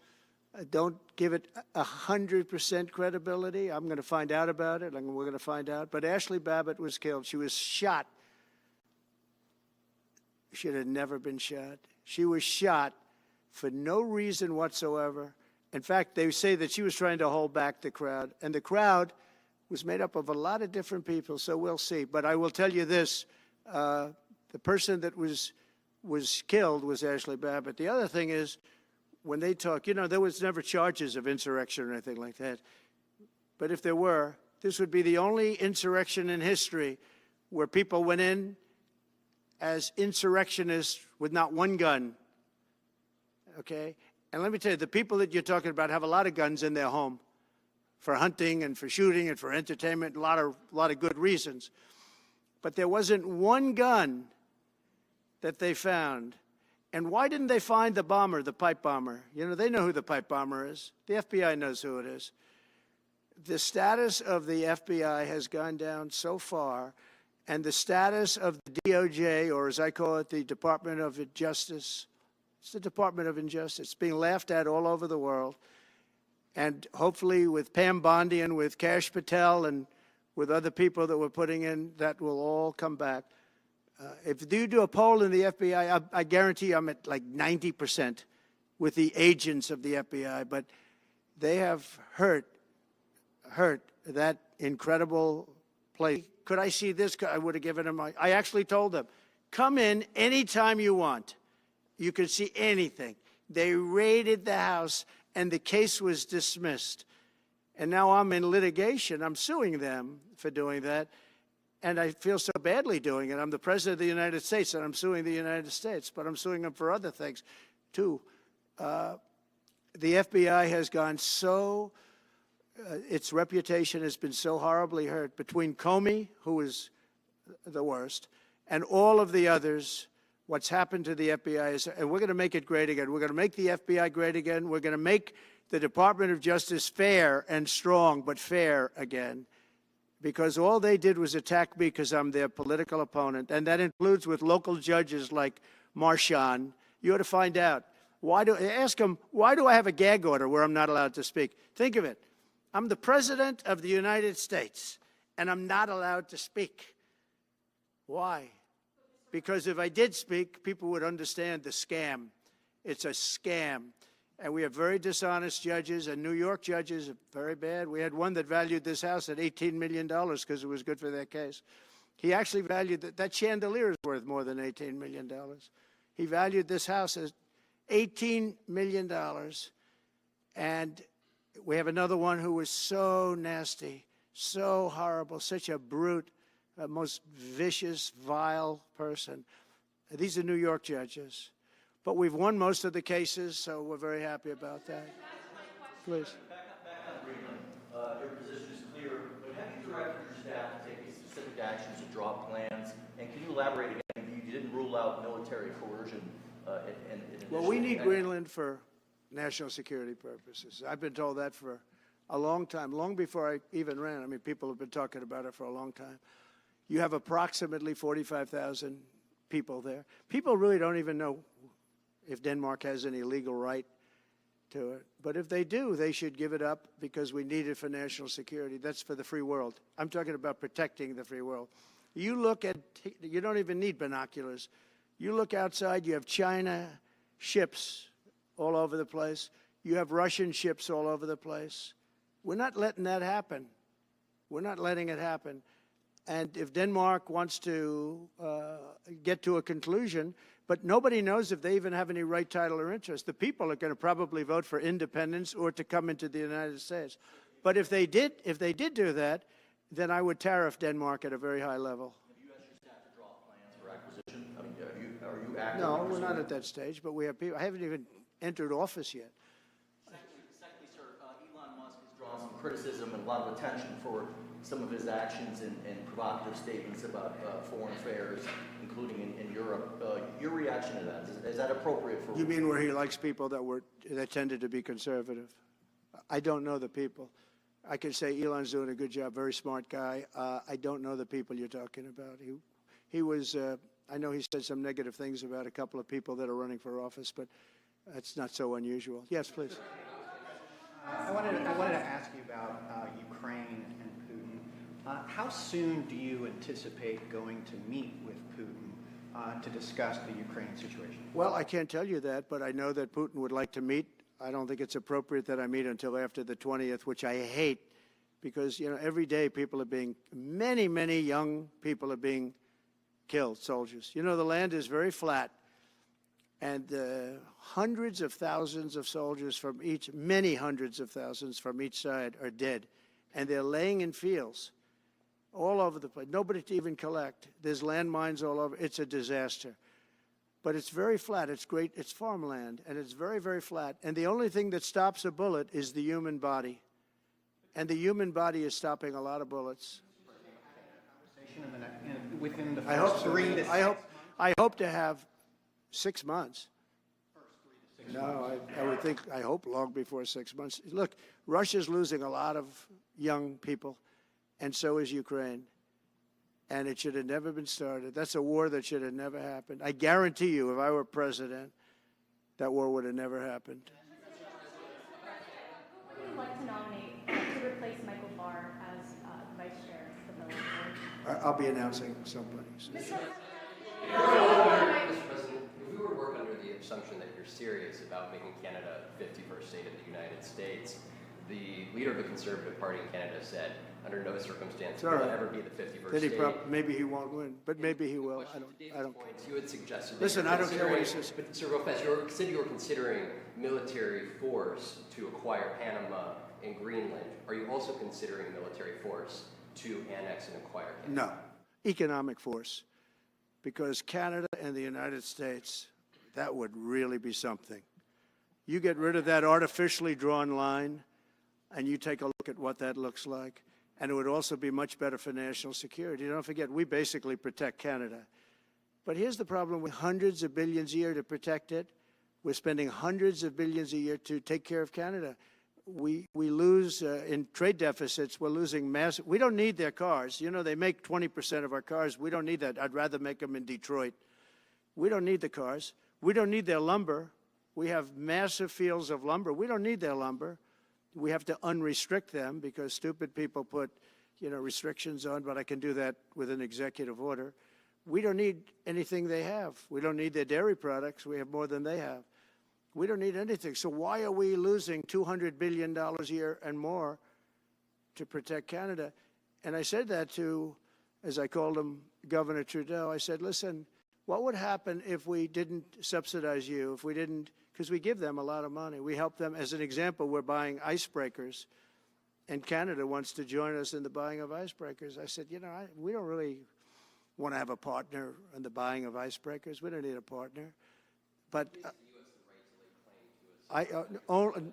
don't give it 100% credibility. I'm going to find out about it, and we're going to find out. But Ashley Babbitt was killed. She was shot. She had never been shot. She was shot for no reason whatsoever. In fact, they say that she was trying to hold back the crowd, and the crowd was made up of a lot of different people, so we'll see. But I will tell you this, the person that was killed was Ashley Babbitt. The other thing is, when they talk, there was never charges of insurrection or anything like that. But if there were, this would be the only insurrection in history where people went in as insurrectionists with not one gun, okay? And let me tell you, the people that you're talking about have a lot of guns in their home for hunting and for shooting and for entertainment, a lot of good reasons. But there wasn't one gun that they found. And why didn't they find the bomber, the pipe bomber? You know, they know who the pipe bomber is. The FBI knows who it is. The status of the FBI has gone down so far, and the status of the DOJ, or as I call it, the Department of Justice, it's the Department of Injustice. It's being laughed at all over the world. And hopefully with Pam Bondi and with Kash Patel and with other people that we're putting in, that will all come back. If you do a poll in the FBI, I guarantee I'm at like 90% with the agents of the FBI, but they have hurt that incredible place. Could I see this? I would have given them, I actually told them, come in anytime you want. You could see anything. They raided the house and the case was dismissed. And now I'm in litigation. I'm suing them for doing that. And I feel so badly doing it. I'm the president of the United States, and I'm suing the United States, but I'm suing them for other things, too. The FBI has gone so, its reputation has been so horribly hurt between Comey, who is the worst, and all of the others. What's happened to the FBI is, and we're going to make it great again. We're going to make the FBI great again. We're going to make the Department of Justice fair and strong, but fair again. Because all they did was attack me because I'm their political opponent, and that includes with local judges like Marchand. You ought to find out. Ask them, why do I have a gag order where I'm not allowed to speak? Think of it. I'm the president of the United States, and I'm not allowed to speak. Why? Because if I did speak, people would understand the scam. It's a scam. And we have very dishonest judges, and New York judges are very bad. We had one that valued this house at $18 million because it was good for their case. He actually valued that chandelier is worth more than $18 million. He valued this house as $18 million. And we have another one who was so nasty, so horrible, such a brute, a most vicious, vile person. These are New York judges. But we've won most of the cases, so we're very happy about that. Please. Back on Greenland, your position is clear, but have you directed your staff to take any specific actions to draw plans? And can you elaborate again? You didn't rule out military coercion Well, we need Greenland for national security purposes. I've been told that for a long time, long before I even ran. I mean, people have been talking about it for a long time. You have approximately 45,000 people there. People really don't even know if Denmark has any legal right to it. But if they do, they should give it up because we need it for national security. That's for the free world. I'm talking about protecting the free world. You look at, you don't even need binoculars. You look outside, you have China ships all over the place. You have Russian ships all over the place. We're not letting that happen. We're not letting it happen. And if Denmark wants to get to a conclusion, but nobody knows if they even have any right, title, or interest. The people are going to probably vote for independence or to come into the United States. But if they did do that, then I would tariff Denmark at a very high level. Have you asked your staff to draw plans for acquisition? I mean, are you active? No, we're not at that stage, but we have people. I haven't even entered office yet. Secondly, sir, Elon Musk has drawn some criticism and a lot of attention for some of his actions and provocative statements about foreign affairs, including in Europe. Your reaction to that, is that appropriate for... You mean where he likes people that tended to be conservative? I don't know the people. I can say Elon's doing a good job, very smart guy. I don't know the people you're talking about. He was, I know he said some negative things about a couple of people that are running for office, but that's not so unusual. Yes, please. I wanted to ask you about Ukraine and Putin. How soon do you anticipate going to meet with Putin to discuss the Ukraine situation? Well, I can't tell you that, but I know that Putin would like to meet. I don't think it's appropriate that I meet until after the 20th, which I hate, because, you know, every day people are being, many, many young people are being killed, soldiers. You know, the land is very flat, and hundreds of thousands of soldiers from each, many hundreds of thousands from each side are dead, and they're laying in fields all over the place. Nobody to even collect. There's landmines all over. It's a disaster. But it's very flat. It's great. It's farmland, and it's very, very flat. And the only thing that stops a bullet is the human body. And the human body is stopping a lot of bullets. Within the I hope first so. 3 to 6 I hope to have 6 months. No, I hope long before 6 months. Look, Russia's losing a lot of young people, and so is Ukraine. And it should have never been started. That's a war that should have never happened. I guarantee you, if I were president, that war would have never happened. Who would you like to nominate to replace Michael Barr as vice chair of the board? I'll be announcing somebody. Mr. President, if we were to work under the assumption that you're serious about making Canada 51st state of the United States, the leader of the Conservative Party in Canada said, under no circumstance will it ever be the 51st state. Maybe he won't win, but maybe he will. I don't care. You had suggested. Listen, I don't care what he says. But Sir, real fast, you said you were considering military force to acquire Panama and Greenland. Are you also considering military force to annex and acquire Canada? No, economic force, because Canada and the United States, that would really be something. You get rid of that artificially drawn line, and you take a look at what that looks like, and it would also be much better for national security. Don't forget, we basically protect Canada. But here's the problem with hundreds of billions a year to protect it. We're spending hundreds of billions a year to take care of Canada. We lose in trade deficits. We're losing massive. We don't need their cars. You know, they make 20% of our cars. We don't need that. I'd rather make them in Detroit. We don't need the cars. We don't need their lumber. We have massive fields of lumber. We don't need their lumber. We have to unrestrict them because stupid people put, restrictions on, but I can do that with an executive order. We don't need anything they have. We don't need their dairy products. We have more than they have. We don't need anything. So why are we losing $200 billion a year and more to protect Canada? And I said that to, as I called him, Governor Trudeau. I said, listen, what would happen if we didn't subsidize you, if we didn't, because we give them a lot of money. We help them. As an example, we're buying icebreakers, and Canada wants to join us in the buying of icebreakers. I said, we don't really want to have a partner in the buying of icebreakers. We don't need a partner. But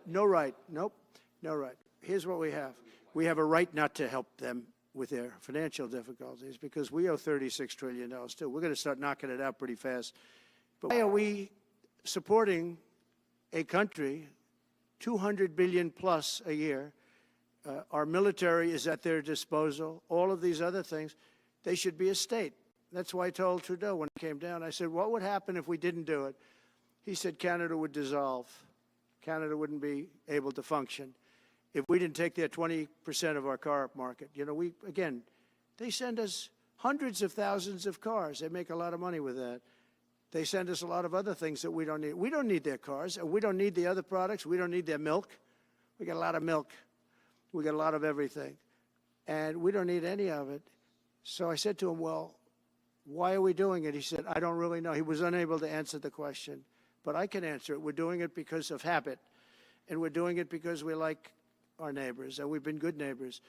no right. Nope, no right. Here's what we have. We have a right not to help them with their financial difficulties because we owe $36 trillion too. We're going to start knocking it out pretty fast. But why are we supporting a country, $200 billion plus a year? Our military is at their disposal. All of these other things, they should be a state. That's why I told Trudeau when he came down. I said, what would happen if we didn't do it? He said Canada would dissolve. Canada wouldn't be able to function if we didn't take their 20% of our car market. They send us hundreds of thousands of cars. They make a lot of money with that. They send us a lot of other things that we don't need. We don't need their cars, and we don't need the other products. We don't need their milk. We got a lot of milk. We got a lot of everything, and we don't need any of it. So I said to him, well, why are we doing it? He said, I don't really know. He was unable to answer the question, but I can answer it. We're doing it because of habit, and we're doing it because we like our neighbors, and we've been good neighbors,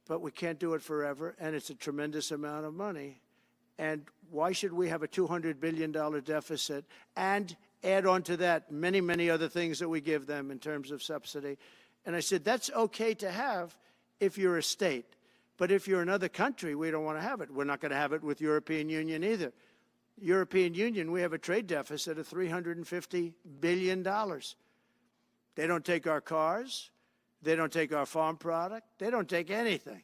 but we can't do it forever, and it's a tremendous amount of money. And why should we have a $200 billion deficit and add on to that many, many other things that we give them in terms of subsidy? And I said, that's okay to have if you're a state. But if you're another country, we don't want to have it. We're not going to have it with European Union either. European Union, we have a trade deficit of $350 billion. They don't take our cars. They don't take our farm product. They don't take anything.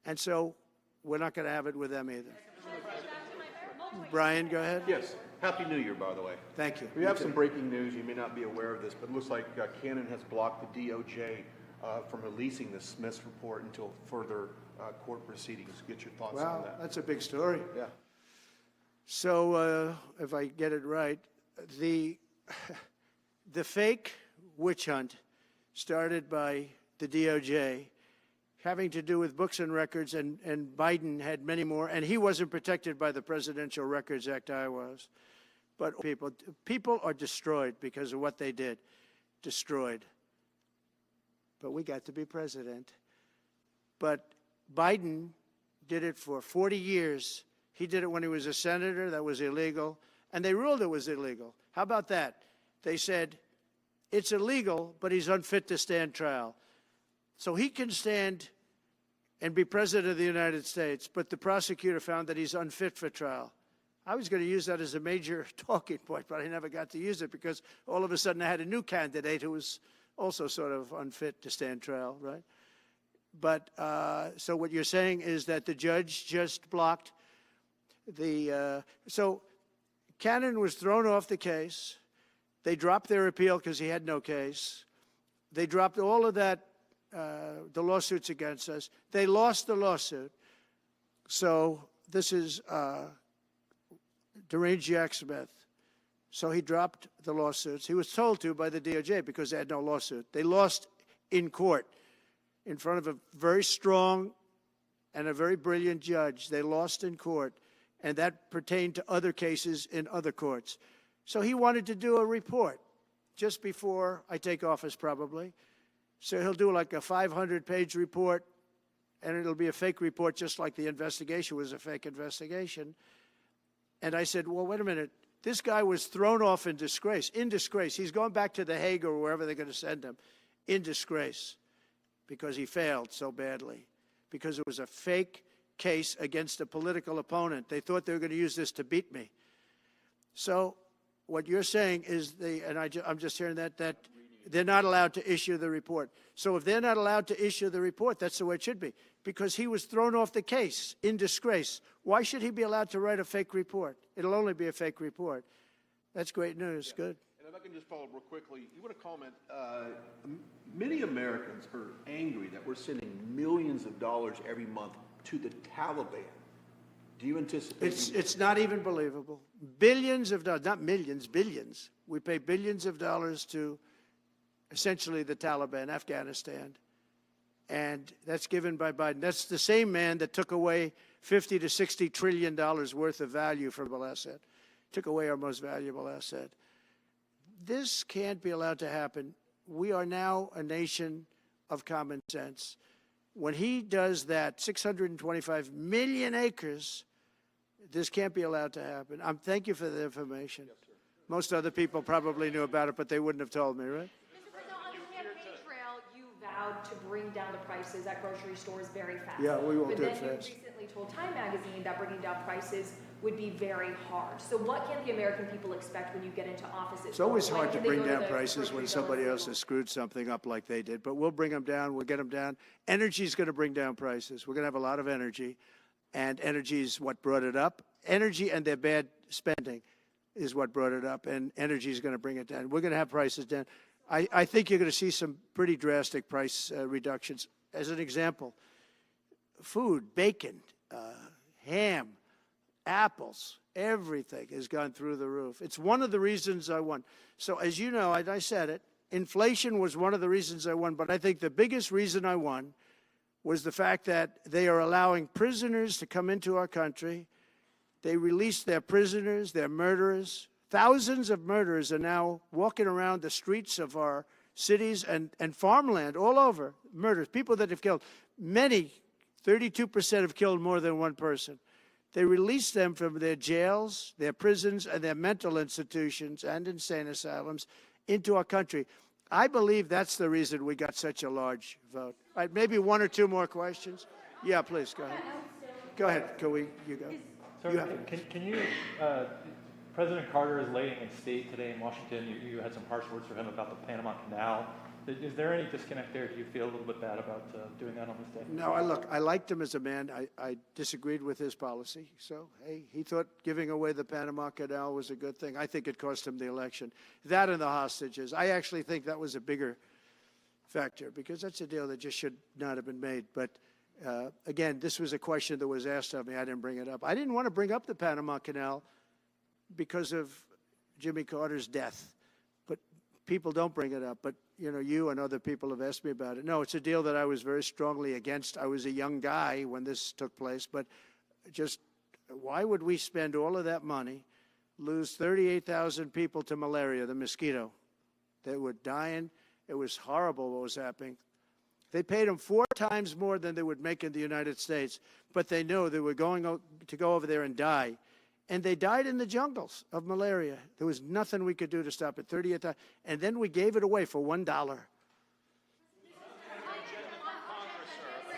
And so we're not going to have it with them either. Brian, go ahead. Yes. Happy New Year, by the way. Thank you. We have some breaking news. You may not be aware of this, but it looks like Canon has blocked the DOJ from releasing the Smith's report until further court proceedings. Get your thoughts on that. That's a big story. Yeah. So if I get it right, the fake witch hunt started by the DOJ having to do with books and records, and Biden had many more, and he wasn't protected by the Presidential Records Act. I was. But people are destroyed because of what they did. Destroyed. But we got to be president. But Biden did it for 40 years. He did it when he was a senator. That was illegal. And they ruled it was illegal. How about that? They said, it's illegal, but he's unfit to stand trial. So he can stand and be president of the United States, but the prosecutor found that he's unfit for trial. I was going to use that as a major talking point, but I never got to use it because all of a sudden I had a new candidate who was also sort of unfit to stand trial, right? But so what you're saying is that the judge just blocked the, so Cannon was thrown off the case. They dropped their appeal because he had no case. They dropped all of that, the lawsuits against us. They lost the lawsuit. So this is deranged Jack Smith. So he dropped the lawsuits. He was told to by the DOJ because they had no lawsuit. They lost in court in front of a very strong and a very brilliant judge. They lost in court, and that pertained to other cases in other courts. So he wanted to do a report just before I take office, probably. So he'll do like a 500-page report, and it'll be a fake report just like the investigation was a fake investigation. And I said, well, wait a minute. This guy was thrown off in disgrace. In disgrace. He's going back to The Hague or wherever they're going to send him. In disgrace. Because he failed so badly. Because it was a fake case against a political opponent. They thought they were going to use this to beat me. So what you're saying is, I'm just hearing that they're not allowed to issue the report. So if they're not allowed to issue the report, that's the way it should be. Because he was thrown off the case in disgrace. Why should he be allowed to write a fake report? It'll only be a fake report. That's great news. Yeah. Good. And if I can just follow up real quickly, you want to comment, many Americans are angry that we're sending millions of dollars every month to the Taliban. Do you anticipate? It's not even believable. Billions of dollars, not millions, billions. We pay billions of dollars to essentially the Taliban, Afghanistan. And that's given by Biden. That's the same man that took away $50 to $60 trillion worth of value from the asset. Took away our most valuable asset. This can't be allowed to happen. We are now a nation of common sense. When he does that, 625 million acres, this can't be allowed to happen. Thank you for the information. Yes, sir. Most other people probably knew about it, but they wouldn't have told me, right? Mr. President, on the campaign trail, you vowed to bring down the prices at grocery stores very fast. Yeah, we won't do it But then you recently told Time Magazine that bringing down prices would be very hard. So what can the American people expect when you get into office? It's always hard to bring down prices when somebody else has screwed something up like they did. But we'll bring them down. We'll get them down. Energy is going to bring down prices. We're going to have a lot of energy. And energy is what brought it up. Energy and their bad spending is what brought it up. And energy is going to bring it down. We're going to have prices down. I think you're going to see some pretty drastic price reductions. As an example, food, bacon, ham, apples, everything has gone through the roof. It's one of the reasons I won. So as you know, I said it, inflation was one of the reasons I won, but I think the biggest reason I won was the fact that they are allowing prisoners to come into our country. They released their prisoners, their murderers. Thousands of murderers are now walking around the streets of our cities and farmland all over, murders, people that have killed. Many, 32% have killed more than one person. They released them from their jails, their prisons, and their mental institutions and insane asylums into our country. I believe that's the reason we got such a large vote. All right, maybe one or two more questions. Yeah, please, go ahead. Go ahead, you go. Sir, can you, President Carter is laying in state today in Washington. You had some harsh words for him about the Panama Canal. Is there any disconnect there? Do you feel a little bit bad about doing that on this day? No, I liked him as a man. I disagreed with his policy. So, hey, he thought giving away the Panama Canal was a good thing. I think it cost him the election. That and the hostages. I actually think that was a bigger factor because that's a deal that just should not have been made. But, again, this was a question that was asked of me. I didn't bring it up. I didn't want to bring up the Panama Canal because of Jimmy Carter's death. But people don't bring it up. But you know, you and other people have asked me about it. No, it's a deal that I was very strongly against. I was a young guy when this took place, but just why would we spend all of that money, lose 38,000 people to malaria, the mosquito? They were dying. It was horrible what was happening. They paid them 4 times more than they would make in the United States, but they knew they were going to go over there and die. And they died in the jungles of malaria. There was nothing we could do to stop it. 30th time. And then we gave it away for $1.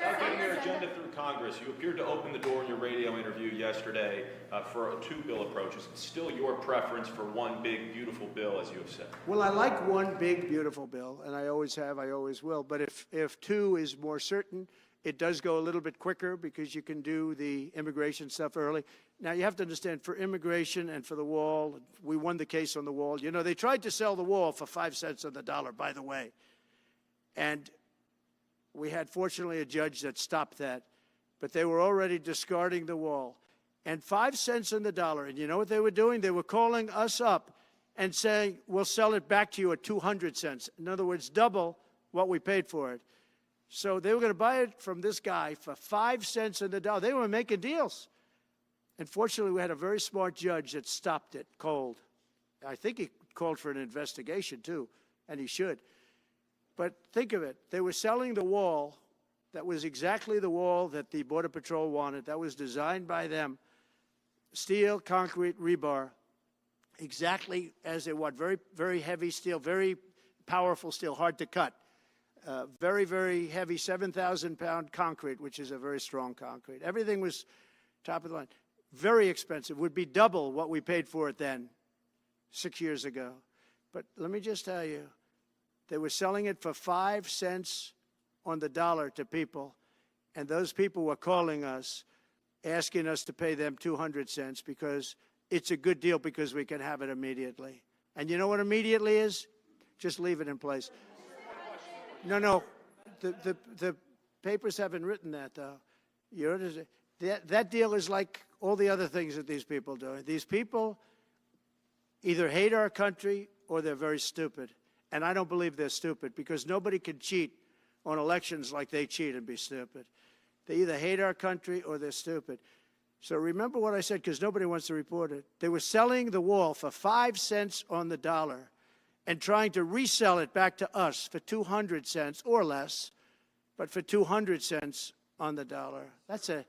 Without getting your agenda through Congress, you appeared to open the door in your radio interview yesterday for a 2-bill approach. Is it still your preference for one big, beautiful bill, as you have said? Well, I like one big, beautiful bill, and I always have, I always will. But if 2 is more certain, it does go a little bit quicker because you can do the immigration stuff early. Now, you have to understand, for immigration and for the wall, we won the case on the wall. You know, they tried to sell the wall for 5 cents on the dollar, by the way. And we had, fortunately, a judge that stopped that. But they were already discarding the wall. And 5 cents on the dollar. And you know what they were doing? They were calling us up and saying, we'll sell it back to you at 200 cents. In other words, double what we paid for it. So they were going to buy it from this guy for 5 cents on the dollar. They were making deals. And fortunately, we had a very smart judge that stopped it cold. I think he called for an investigation, too, and he should. But think of it. They were selling the wall that was exactly the wall that the Border Patrol wanted. That was designed by them. Steel, concrete, rebar, exactly as they want. Very, very heavy steel, very powerful steel, hard to cut. Very, very heavy 7,000-pound concrete, which is a very strong concrete. Everything was top of the line. Very expensive. Would be double what we paid for it then, 6 years ago. But let me just tell you, they were selling it for 5 cents on the dollar to people, and those people were calling us, asking us to pay them 200 cents because it's a good deal because we can have it immediately. And you know what immediately is? Just leave it in place. No. The papers haven't written that, though. That deal is like all the other things that these people do. These people either hate our country or they're very stupid. And I don't believe they're stupid because nobody can cheat on elections like they cheat and be stupid. They either hate our country or they're stupid. So remember what I said because nobody wants to report it. They were selling the wall for 5 cents on the dollar and trying to resell it back to us for 200 cents or less, but for 200 cents on the dollar. That's a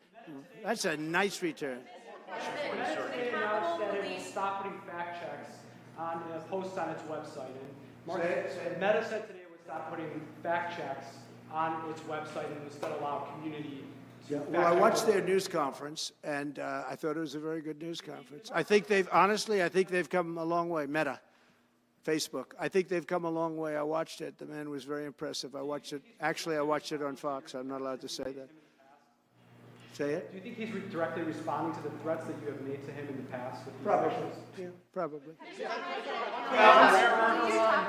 nice return. Today announced that it will stop putting fact checks on posts on its website. And Meta said today it would stop putting fact checks on its website and instead allow community to fact check. Well, I watched their news conference, and I thought it was a very good news conference. I think they've come a long way. Meta, Facebook. I think they've come a long way. I watched it. The man was very impressive. I watched it on Fox. I'm not allowed to say that. Say it? Do you think he's directly responding to the threats that you have made to him in the past? With these Probably. actions? Yeah, probably.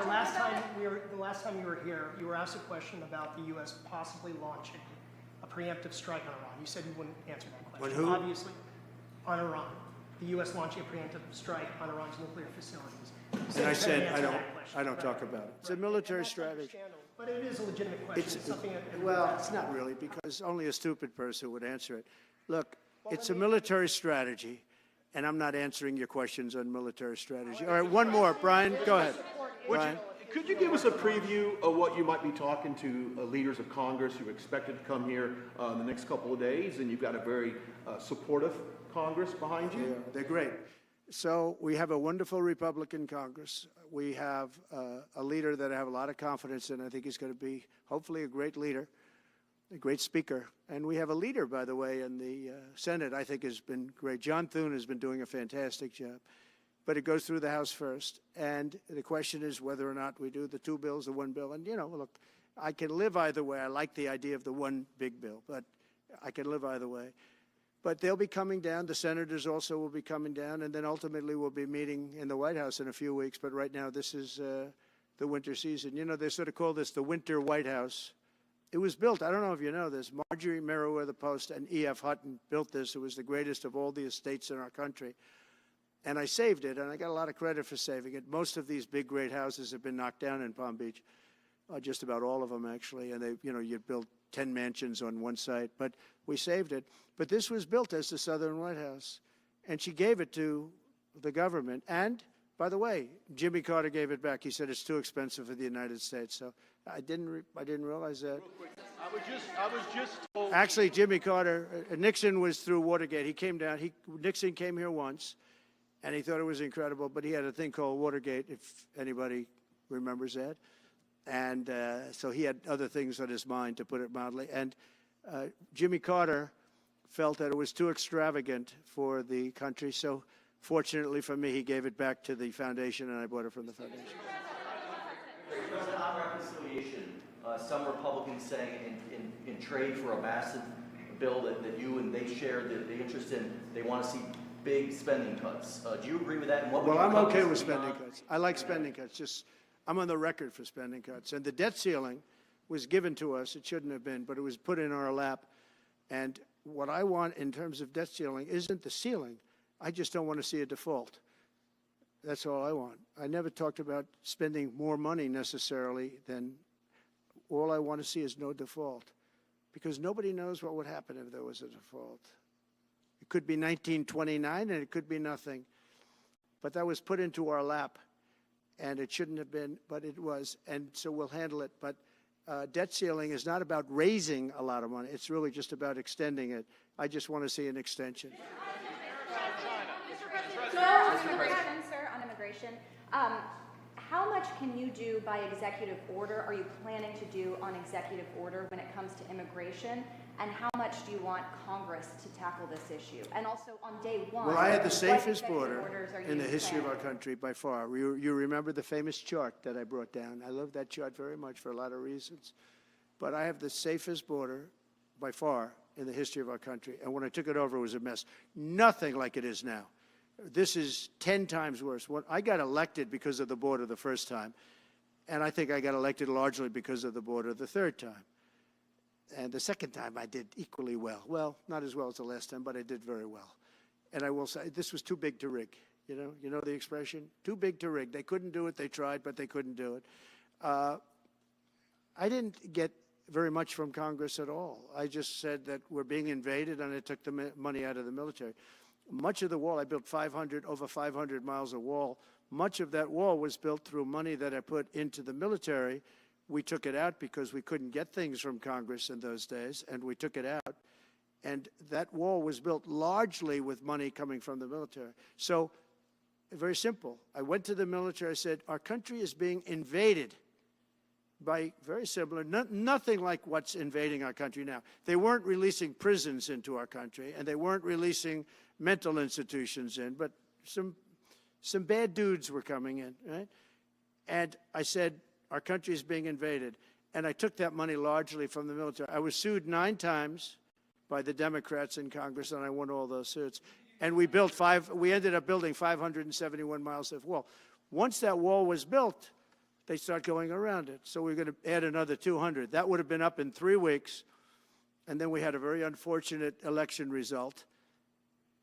The last time you were here, you were asked a question about the U.S. possibly launching a preemptive strike on Iran. You said you wouldn't answer that question. On who? Obviously, on Iran. The U.S. launching a preemptive strike on Iran's nuclear facilities. And I said, I don't talk about it. It's a military strategy. But it is a legitimate question. It's something that Well, it's not really, because only a stupid person would answer it. Look, it's a military strategy, and I'm not answering your questions on military strategy. All right, one more. Brian, go ahead. Brian? Could you give us a preview of what you might be talking to leaders of Congress who are expected to come here in the next couple of days? And you've got a very supportive Congress behind you. Yeah, they're great. So we have a wonderful Republican Congress. We have a leader that I have a lot of confidence in. I think he's going to be, hopefully, a great leader, a great speaker. And we have a leader, by the way, in the Senate I think has been great. John Thune has been doing a fantastic job. But it goes through the House first. And the question is whether or not we do the 2 bills, the 1 bill. And, you know, look, I can live either way. I like the idea of the one big bill, but I can live either way. But they'll be coming down. The senators also will be coming down. And then ultimately we'll be meeting in the White House in a few weeks. But right now this is the winter season. You know, they sort of call this the winter White House. It was built, I don't know if you know this, Marjorie Meriwether Post and E.F. Hutton built this. It was the greatest of all the estates in our country. And I saved it, and I got a lot of credit for saving it. Most of these big, great houses have been knocked down in Palm Beach, just about all of them, actually. And they, you know, you'd build 10 mansions on one site, but we saved it. But this was built as the Southern White House, and she gave it to the government. And, by the way, Jimmy Carter gave it back. He said it's too expensive for the United States. So I didn't realize that. I was just told. Actually, Jimmy Carter, Nixon was through Watergate. He came down. Nixon came here once, and he thought it was incredible. But he had a thing called Watergate, if anybody remembers that. And so he had other things on his mind, to put it mildly. And Jimmy Carter felt that it was too extravagant for the country. So fortunately for me, he gave it back to the foundation, and I bought it from the foundation. President, on reconciliation, some Republicans saying in trade for a massive bill that you and they share the interest in, they want to see big spending cuts. Do you agree with that? And what Well, I'm okay with spending cuts. I like spending cuts. Just, I'm on the record for spending cuts. And the debt ceiling was given to us. It shouldn't have been, but it was put in our lap. And what I want in terms of debt ceiling isn't the ceiling. I just don't want to see a default. That's all I want. I never talked about spending more money necessarily than all I want to see is no default, because nobody knows what would happen if there was a default. It could be 1929 and it could be nothing, but that was put into our lap, and it shouldn't have been, but it was, and so we'll handle it. But debt ceiling is not about raising a lot of money. It's really just about extending it. I just want to see an extension. On immigration, how much can you do by executive order? Are you planning to do on executive order when it comes to immigration? And how much do you want Congress to tackle this issue? And also on day one, Well, I had the what safest executive border orders are in you the history of our planning? country by far. You remember the famous chart that I brought down. I love that chart very much for a lot of reasons. But I have the safest border by far in the history of our country. And when I took it over, it was a mess. Nothing like it is now. This is 10 times worse. I got elected because of the border the first time, and I think I got elected largely because of the border the third time. And the second time I did equally well. Well, not as well as the last time, but I did very well. And I will say, this was too big to rig. You know the expression? Too big to rig. They couldn't do it. They tried, but they couldn't do it. I didn't get very much from Congress at all. I just said that we're being invaded, and I took the money out of the military. Much of the wall, I built over 500 miles of wall. Much of that wall was built through money that I put into the military. We took it out because we couldn't get things from Congress in those days, and we took it out. And that wall was built largely with money coming from the military. So, very simple. I went to the military, I said, our country is being invaded by very similar, nothing like what's invading our country now. They weren't releasing prisons into our country, and they weren't releasing mental institutions in, but some bad dudes were coming in, right? And I said, our country is being invaded. And I took that money largely from the military. I was sued 9 times by the Democrats in Congress, and I won all those suits. And we ended up building 571 miles of wall. Once that wall was built, they start going around it. So we're going to add another 200. That would have been up in 3 weeks. And then we had a very unfortunate election result.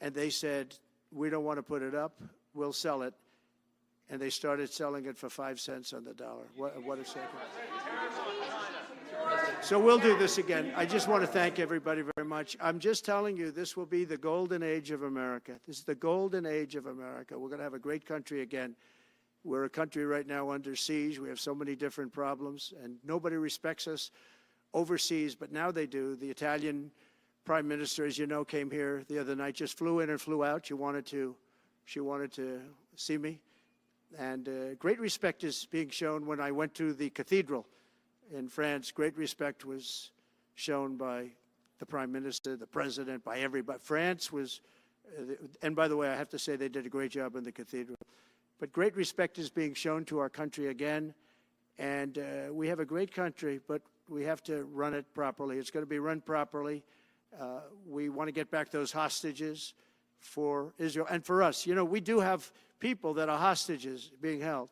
And they said, we don't want to put it up. We'll sell it. And they started selling it for 5 cents on the dollar. What a second. So we'll do this again. I just want to thank everybody very much. I'm just telling you, this will be the golden age of America. This is the golden age of America. We're going to have a great country again. We're a country right now under siege. We have so many different problems, and nobody respects us overseas, but now they do. The Italian Prime Minister, as you know, came here the other night, just flew in and flew out. She wanted to see me. And great respect is being shown when I went to the cathedral in France. Great respect was shown by the Prime Minister, the President, by everybody. France was, and by the way, I have to say they did a great job in the cathedral. But great respect is being shown to our country again. And we have a great country, but we have to run it properly. It's going to be run properly. We want to get back those hostages for Israel and for us. You know, we do have people that are hostages being held.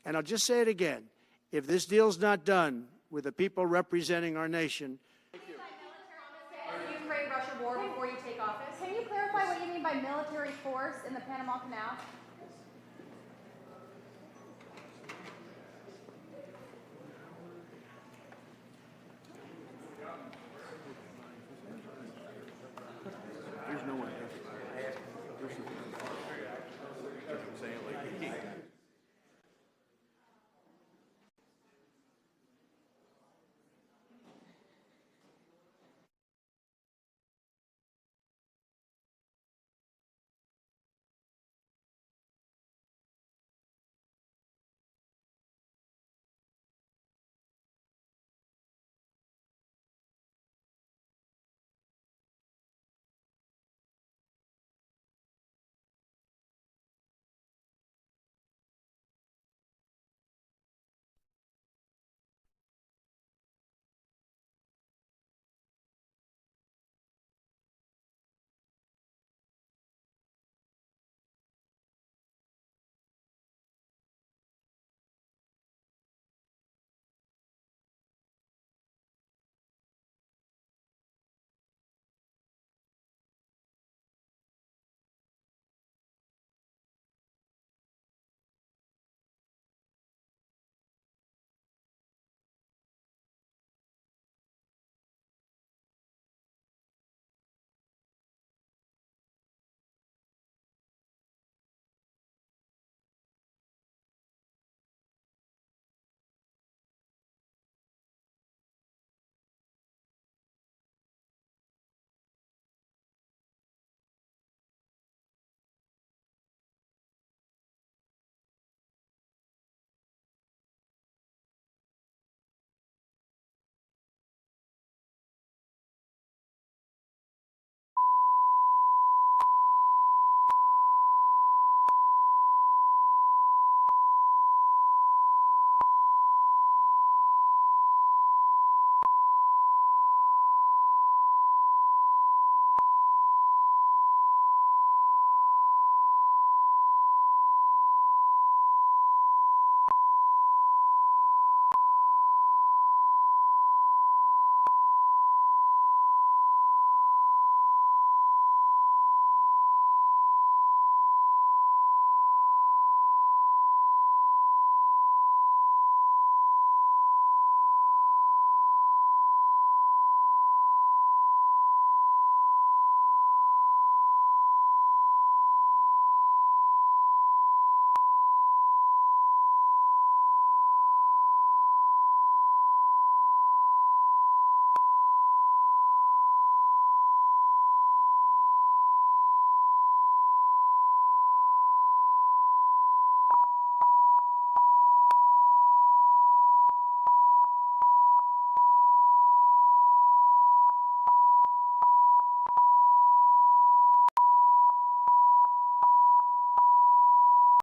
And I'll just say it again. If this deal's not done with the people representing our nation. Ukraine-Russia war before you take office. Can you clarify what you mean by military force in the Panama Canal?